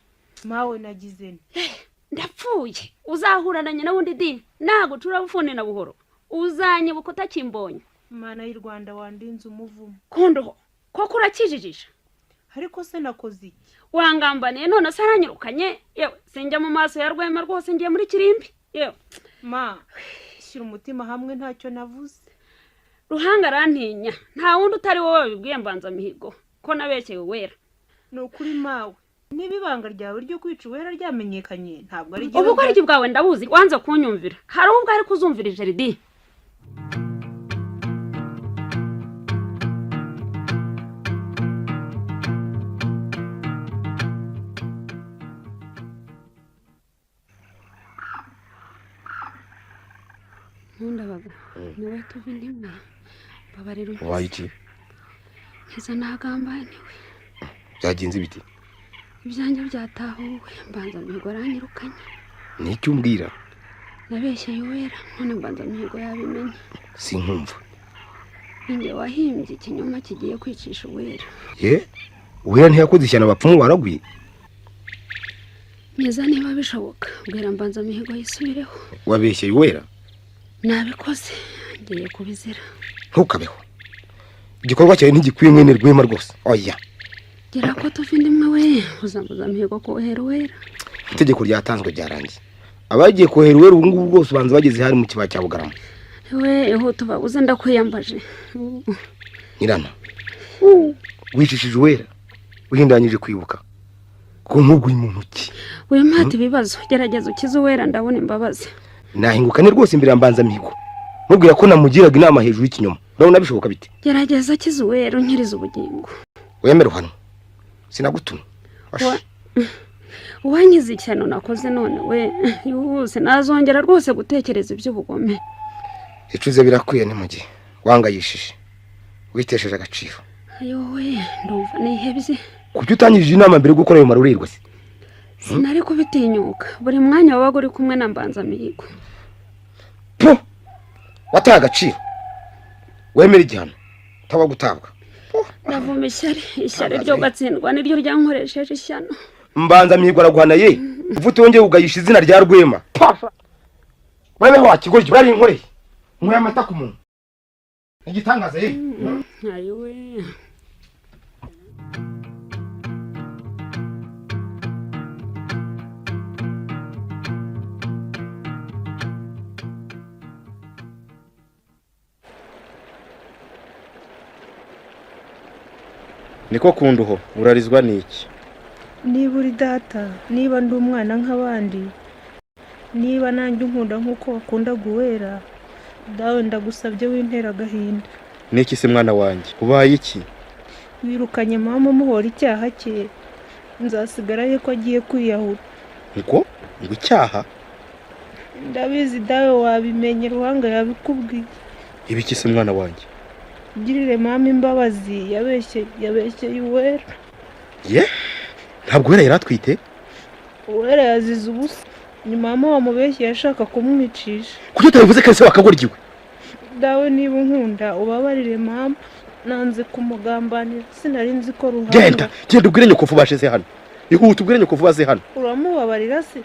Mawe nagize nti. Ndapfuye uzahurana nyina wundi dini nagucura bufune na buhoro. Uzanyibuka utakimbonye. Mana y'u Rwanda wandinze umuvumo. Kunduho koko urakijijisha. Ariko se nakoze iki? Wangambaniye none se aranyirukanye. Yewe sinjya mu maso ya Rwema rwose ngiye muri Kirimbi. Yewe ma shyira umutima hamwe ntacyo navuze. Ruhanga arantinya nta wundi utari wowe wabibwiye mbanza mihigo ko nabekeye Uwera. Ni ukuri mawe niba ibanga ryawe ryo kwica Uwera ryamenyekanye ntabwo ari ubu ko ari bwawe ndabuzi wanze kunyumvira hari ubwo ari kuzumvira Jeridi. Nkundabaga niwe tuvi ndimwe babarira wayi iki nkiza nagambaniwe byagenze biti ibyanjye byatahuwe mbanza mihigo aranyirukanye. ni icyo umbwira Nabeshyeye Uwera none mbanza mihigo yabimenye. sinkumva Ninjye wahimbye ikinyoma kigiye kwicisha Uwera. Uwera ntiyakoze ishyano abapfumu baragwiye. Neza niba bishoboka bwira mbanza mihigo yisubireho. Wabeshyeye Uwera? Nabikoze ngiye kubizira. Ntukabeho. Igikorwa cyawe ntigikwiye mwene Rwema rwose. Oya. Gira ko tuvinde mwe we uzambuza mihigo kohera Uwera. Itegeko ryatanzwe ryarangiye. Abagiye kohera Uwera ubu ngubu bwose banze bageze hari mu kibaya cya Bugarama. We eho tubabuze ndakwiyambaje. Nyirana. Wicishije Uwera. Uhindanyije kwibuka. Ko nkuguri mu ntoki. We mpati bibazo gerageza ukize Uwera ndabona imbabazi. Nahingukane rwose imbere yambanza mihigo. Mubwira ko namugiraga inama hejuru y'ikinyoma. Ndabona bishoboka bite? Gerageza kize Uwera unkiriza ubugingo. Wemera hano. Sinagutuma. Wanyize icyano nakoze none we yose nazongera rwose gutekereza iby'ubugome. Icuze birakwiye ni mugihe wangayishije. Witesheje agaciro. Ayowe ndumva nihebye. Kuki utangirije inama mbere gukora ayo marurirwa se? Sinari kubitinyuka. Buri mwanya wabaga uri kumwe na mbanza mihigo. Po. Wataye agaciro. Wemera igihano. Taba gutabwa. Ndavuma ishyari ryo gatsindwa niryo ryankoresheje ishyano. Mbanza mihigo araguhana ye. Uvute wongeye ugayisha izina rya Rwema. Wewe wakigorye bari inkoreye. Nkwe amata ku muntu. Igitangaza ye. Ayowe. Niko kunduho urarizwa niki? Niba uri data, niba ndi umwana nk'abandi, niba nanjye unkunda nk'uko wakunda Uwera, dawe ndagusabye wintera agahinda. Niki se mwana wanjye? Ubaye iki? Wirukanye mama muhora icyaha cye. Nzasigara ye ko agiye kwiyahura. Ngo icyaha? Ndabizi dawe wabimenye Ruhanga yabikubwiye. Ibiki se mwana wanjye? Girire mama imbabazi yabeshye Uwera. Ntabwo Uwera yaratwite? Uwera yazize ubusa. Ni mama wamubeshye yashaka kumwicisha. Kuki utabivuze kese wakagoryiwe? Dawe niba unkunda ubabarire mama. Nanze kumugambanira sinari nzi ko Ruhanga. Genda ubwire nyoko vuba asheze hano. Ihute ubwire nyoko vuba aze hano. Uramubabarira se?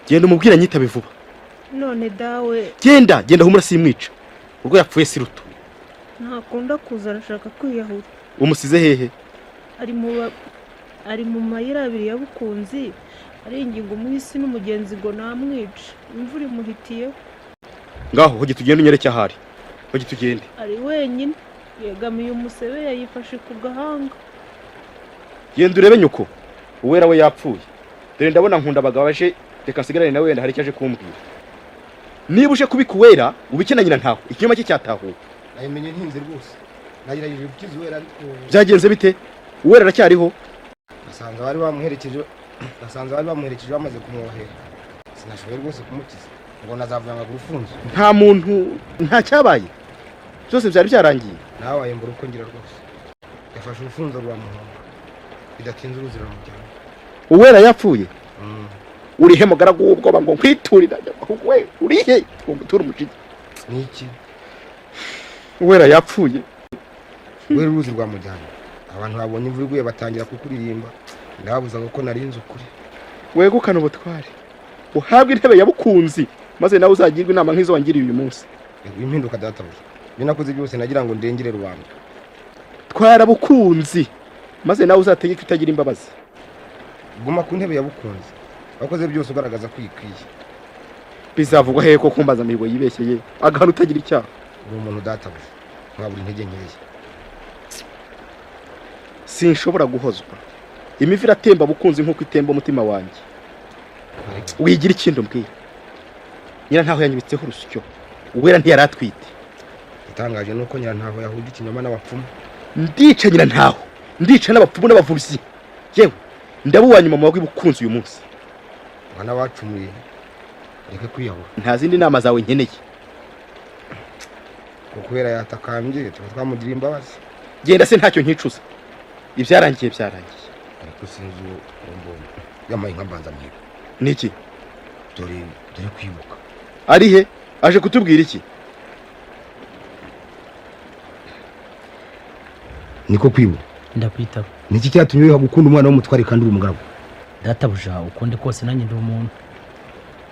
Genda umubwire nyitabe vuba. None dawe. Genda humura simwica. Ubwo yapfuye siruto. Ntakunda kuza arashaka kwiyahura. Umusize hehe? Ari mu mayira abiri ya Bukunzi. Ari ingingo muhisi n'umugenzi ngo namwice. Imvura imuhitiyeho. Ngaho hoge tugende unyereke ahari. Hoge tugende. Ari wenyine yegamiye umusebe yayifashe ku gahanga. Genda urebe nyoko. Uwera we yapfuye. Dore ndabona nkunda bagabaje reka nsigarane nawe wenda hari cyaje kumbwira. Niba uje kubika Uwera ubikena nyina ntaho. Ikinyoma cye cyatahuye. Nayimenye ntinze rwose. Nagiraje gukiza Uwera ariko byagenze bite? Uwera aracyariho? Nasanze bari bamuherekeje bamaze kumwohera. Sinashoboye rwose kumukiza. Ngo nazavanga gufunza. Nta muntu nta cyabaye. Byose byari byarangiye. Nabaye mbura uko ngira rwose. Yafashe urufunzo rwa muhonga. Bidatinze uruzira mu cyaro. Uwera yapfuye? Urihe mugaragu w'ubwoba ngo nkwiturira we urihe umutura umuciki? Niki? Uwera yapfuye. Uwera uruzi rwa mujyana. Abantu babonye imvura iguye batangira kukuririmba. Ndabuza ko narinze ukuri. Wegukana ubutware. Uhabwe intebe ya Bukunzi maze nawe uzagirwa inama nk'izo wangiriye uyu munsi. Impinduka databuja. Binakoze byose nagira ngo ndengere rubanda. Twara Bukunzi maze nawe uzategeka itagira imbabazi. Guma ku ntebe ya Bukunzi. Wakoze byose ugaragaza kwikwiye. Bizavugwa hehe ko kumbaza mihigo yibeshyeye agahana utagira icyaha. uri umuntu databuja nkabura intege nkeya. sinshobora guhozwa imivi iratemba bukunzi nk'uko itemba umutima wanjye. Wigira ikindi umbwira. Nyina ntaho yanyibitseho urusyo uwera ntiyari atwite. Itangaje nuko nyina ntaho yahuje ikinyoma n'abapfumu. Ndica nyina ntaho ndica n'abapfumu n'abavubisi. Yewe ndabuwa nyuma mu bukunzi uyu munsi. Mwana wacumuye reke kwiyahura. Nta zindi nama zawe nkeneye. Kukwera yatakambye twamugira imbabazi. Genda se ntacyo nkicuza. Ibyarangiye byarangiye. Ariko sinzi umbona yamaye nkambanza mwiga. Niki? Dore kwibuka. Ari he? Aje kutubwira iki? Niko kwibuka. Ndakwitaba. Niki cyatumye wiha gukunda umwana w'umutware kandi uri umugaragu? Databuja ukunde kose nanjye ndi umuntu.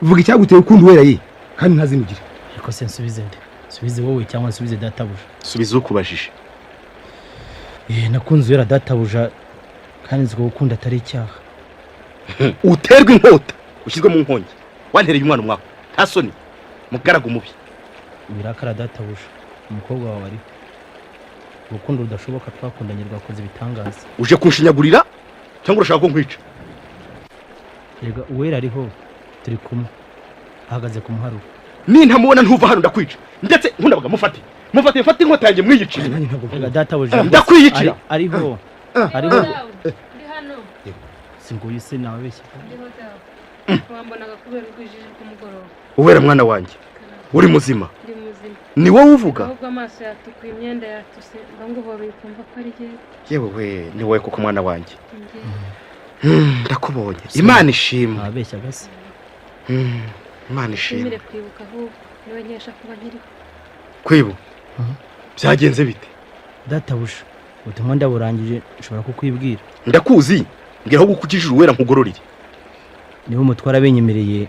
Vuga icyaguteye ukunda Uwera ye kandi ntazimugira. Ariko se nsubize nde? Subize wowe cyangwa nsubize databuja? Subiza ukubajije. Nakunze Uwera databuja kandi nzi ko gukunda atari icyaha. Uterwa inkota ushyizwe mu nkongi. Wantereye umwana umwako. Nta soni. Mugaragu mubi. Birakara databuja. Umukobwa wawe ari. Urukundo rudashoboka twakundanye rwakoze ibitangaza. Uje kunshinyagurira cyangwa urashaka ko nkwica? Yega Uwera ariho turi kumwe. Ahagaze ku muharuro. Nintamubona ntuva hano ndakwica. Ndetse nkundabaga mufate mfate inkota yanjye mwiyicira. Yega databuja ndakwiyicira. Ariho. Ndi hano. Singuye se nawe beshya. Ndiho dawe. Wambonaga kubera urwijije ku mugoroba. Uwera mwana wanjye. Uri muzima. Ndi muzima. Ni wowe uvuga? Ahubwo amaso yatukuye imyenda yatuse ngo hobeye kumva ko ari jye. Yewe we ni wowe kuko mwana wanjye. Ndakubonye. Imana ishimwe. Abeshya gase. Imana ishimwe. Nimire kwibuka ahubwo niwe nkesha kuba nkiri. Kwibu. Byagenze bite? Databuja ubutumwa ndaburangije nshobora kukwibwira. Ndakuzi ngeraho gukukijije Uwera nkugororire. Niho umutwara abenyemereye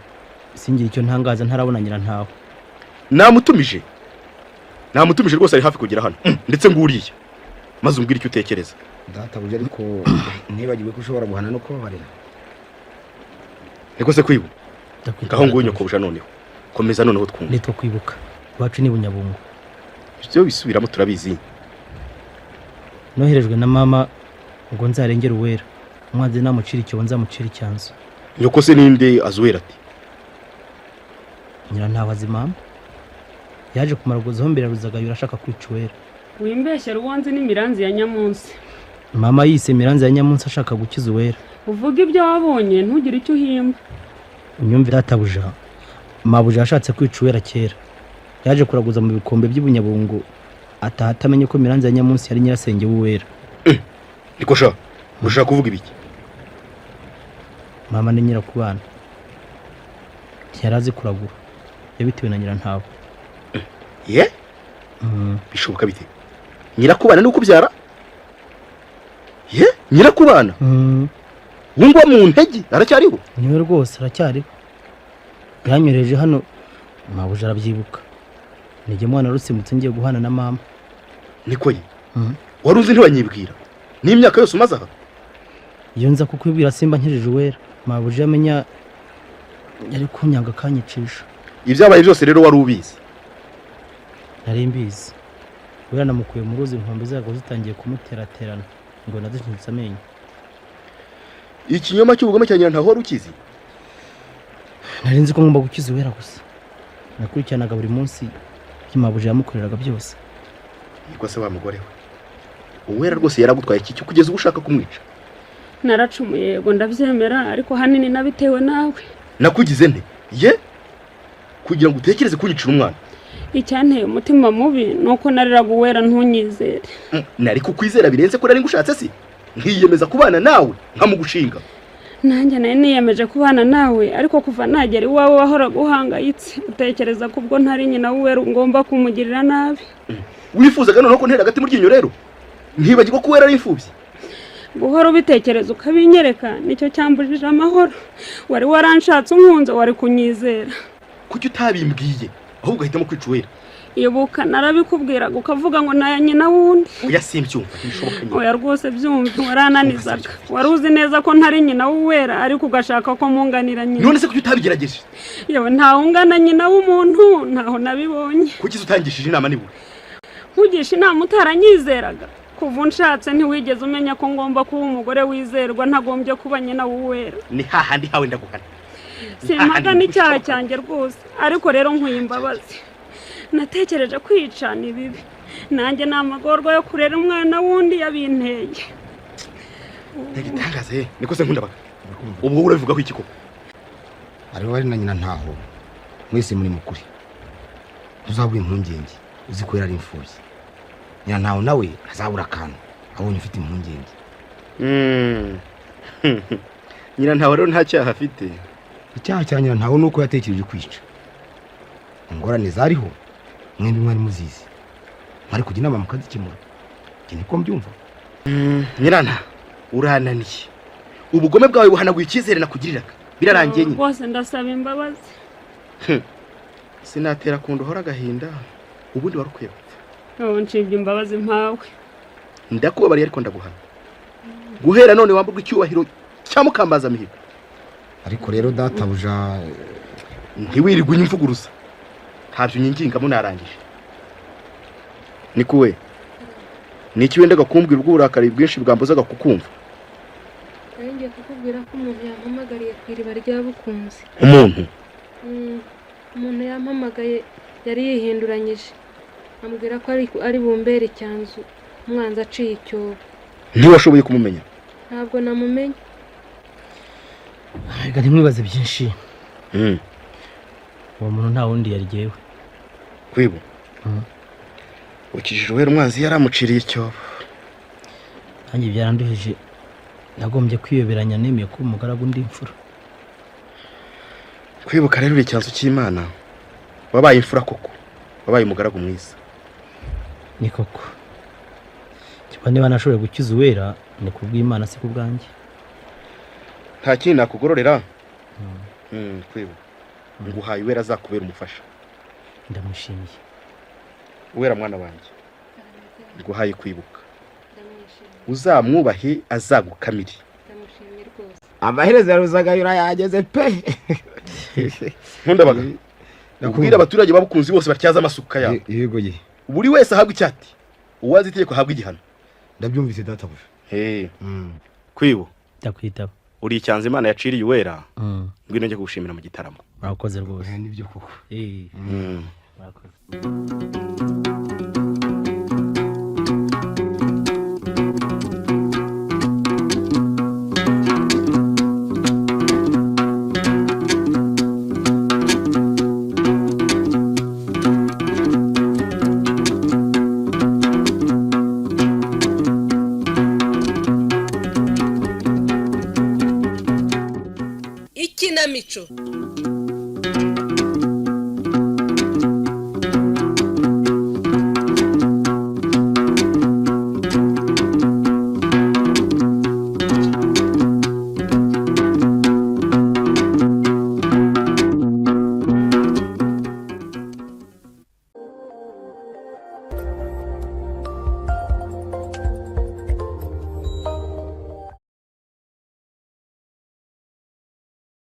singira icyo ntangaza ntarabona nyina ntaho. Namutumije rwose ari hafi kugera hano ndetse nguriye maze umbwira icyo utekereza. Databuja ariko nibagiwe ko ushobora guhana no kubabarira. Niko se Kwibu? Ngaho nguye nyokobusha noneho. Komeza noneho twumva. Nitwa Kwibuka. Wacu ni Bunyabungo. Byo bisubiramo turabizi. Noherejwe na mama ngo nzarengera Uwera. Umwanze namucira icyo nzamucira icyanzu. Nyoko se ninde azuwera ati? Nyina ntabazi mama. Yaje kumaraguzaho mbere ruzagayura ashaka kwica Uwera. Wimbeshya ruwanze n'imiranzi ya Nyamunsi. Mama yise miranzi ya Nyamunsi ashaka gukiza Uwera. Uvuga ibyo wabonye ntugire icyo uhimba. Unyumve databuja. Mabuja yashatse kwica Uwera kera. Yaje kuraguza mu bikombe by'Ubunyabungo atamenye ko miranzi ya Nyamunsi yari nyirasenge w'Uwera. Niko sha ushaka kuvuga ibiki? Mama ni nyirakubana. Yarazi kuragura. Yabitewe na nyirantawe. Ye? Bishoboka bite? Nyirakubana nuko byara? Ye? Nyirakubana? Wungwa mu ntege aracyariho? Niwe rwose aracyariho. Yanyoreje hano Mabuja arabyibuka. Nige mwana rusimbutse ngiye guhana na mama. Niko ye? Waruzi ntibanyibwira. Ni imyaka yose umaze aha? Iyo nza kukwibwira simba nkirije Uwera. Mabuja amenya yari kunyanga kanyicisha. Ibyabaye byose rero wari ubizi? Nari mbizi. Uwera namukuye mu ruzi inkombe zago zitangiye kumuteraterana ngo nadushinze amenyo. Ikinyoma cy'ubugome cya nyirantaho wari ukizi? Nari nzi ko ngomba gukiza Uwera gusa. Nakurikiranaga buri munsi Mabuja yamukoreraga byose. Niko se wa mugore we. Uwera rwose yaragutwaye iki cyo kugeza ugushaka kumwica? Naracumuye yego ndabyemera ariko hanini nabitewe nawe. Nakugize nte? Ye? Kugira ngo utekereze kunyicira umwana. Icyanteye umutima mubi nuko nariraga Uwera ntunyizere. Nari kukwizera birenze ko nari ngushatse si? Nkiyemeza kubana nawe nkamugushinga. Nanjye nari niyemeje kubana nawe ariko kuva nagera iwawe wahoraga uhangayitse utekereza ko ubwo ntari nyina Uwera ngomba kumugirira nabi. Wifuzaga none ko ntera gati mu ryinyo rero? Ntibagirwa ko Uwera ari imfubyi. Guhora ubitekereza ukabinyereka nicyo cyambujije amahoro. Wari waranshatse unkunze wari kunyizera. Kuki utabimbwiye ahubwo ahitamo kwica Uwera? ibuka narabikubwiraga ukavuga ngo naya nyina wundi. Oya simbyumva ntibishoboka nyine. Oya rwose byumva warananizaga. Wari uzi neza ko ntari nyina w'Uwera ariko ugashaka ko munganira nyina. None se kuki utabigerageje? Yewe nta ungana nyina w'umuntu ntaho nabibonye. Kuki utangishije inama nibu? Nkugisha inama utaranyizeraga. Kuva nshatse ntiwigeze umenya ko ngomba kuba umugore wizerwa ntagombye kuba nyina w'Uwera. Ni hahandi hawe ndaguhana. Simaga n'icyaha cyanjye rwose ariko rero nkwiye imbabazi. Natekereje kwica ni bibi. Nanjye namagorwa yo kurera umwana wundi yabinteye. Ndagitangaze niko se nkundabaga. Ubwo urabivuga ko iki koko? ari wari na nyina ntaho mwese muri mukuri uzabura impungenge uzi ko yari imfuye nyina ntaho nawe azabura akantu abonye ufite impungenge. Nyina ntaho rero nta cyaha afite. Icyaha cya nyina ntaho nuko yatekereje kwica. Ingorane zariho mwembi mwari muzizi mwari kujya inama mukazikemura. Iki niko mbyumva. Nyirana urananiye. Ubugome bwawe buhanaguye icyizere nakugiriraga. Birarangiye nyine. Bose ndasaba imbabazi. Sinatera kundo hora gahinda. Ubundi warukwiye gupfa. Nshibye imbabazi mpawe. Ndakubabariye ariko ndaguhana. Guhera none wamburwa icyubahiro cyamukambaza mihigo. Ariko rero databuja ntiwirirwe unyimvuguruza. Ntabyo nyingingamo narangije. Nikuwe. Niki wendaga kumbwira ubwurakari bwinshi bwambuzaga kukumva? Ngiye kukubwira ko umuntu yampamagariye kwiriba rya Bukunzi. Umuntu yampamagaye yari yihinduranyije. Ambwira ko ari bumbere icyanzu umwanzi aciye icyobo. Ntiwashoboye kumumenya? Ntabwo namumenye. Reka ntimwibaze byinshi. Uwo muntu nta wundi yari jyewe. Kwibu. Ukijije Uwera umwanzi yaramuciriye icyobo. Nanjye byaranduhije. Nagombye kwiyoberanya nemeye ko umugaragu ndi imfura. Kwibuka rero icyanzu cy'Imana. Wabaye imfura koko. Wabaye umugaragu mwiza. Ni koko. Kiba niba nashoboye gukiza Uwera ni kubw'Imana si kubwanjye. Nta kintu nakugororera. Kwibu. Nguhaye Uwera azakubera umufasha. Ndamushimiye. Uwera mwana wanjye. Nguhaye kwibuka. Uzamwubahe azagukamiri. Ndamushimye rwose. amaherezo yaruzagayura yageze pe. Nkundabaga. Ubwira abaturage babukunzi bose batyaza amasuka yabo. Yego ye. Buri wese ahabwa icyati. Uwazi itegeko ahabwa igihano. Ndabyumvise databuja. Kwibu. Ndakwitaba. Uri icyanze Imana yaciriye Uwera. Ngwino njye kugushimira mu gitaramo. Murakoze rwose. Nibyo koko. Murakoze. Ikinamico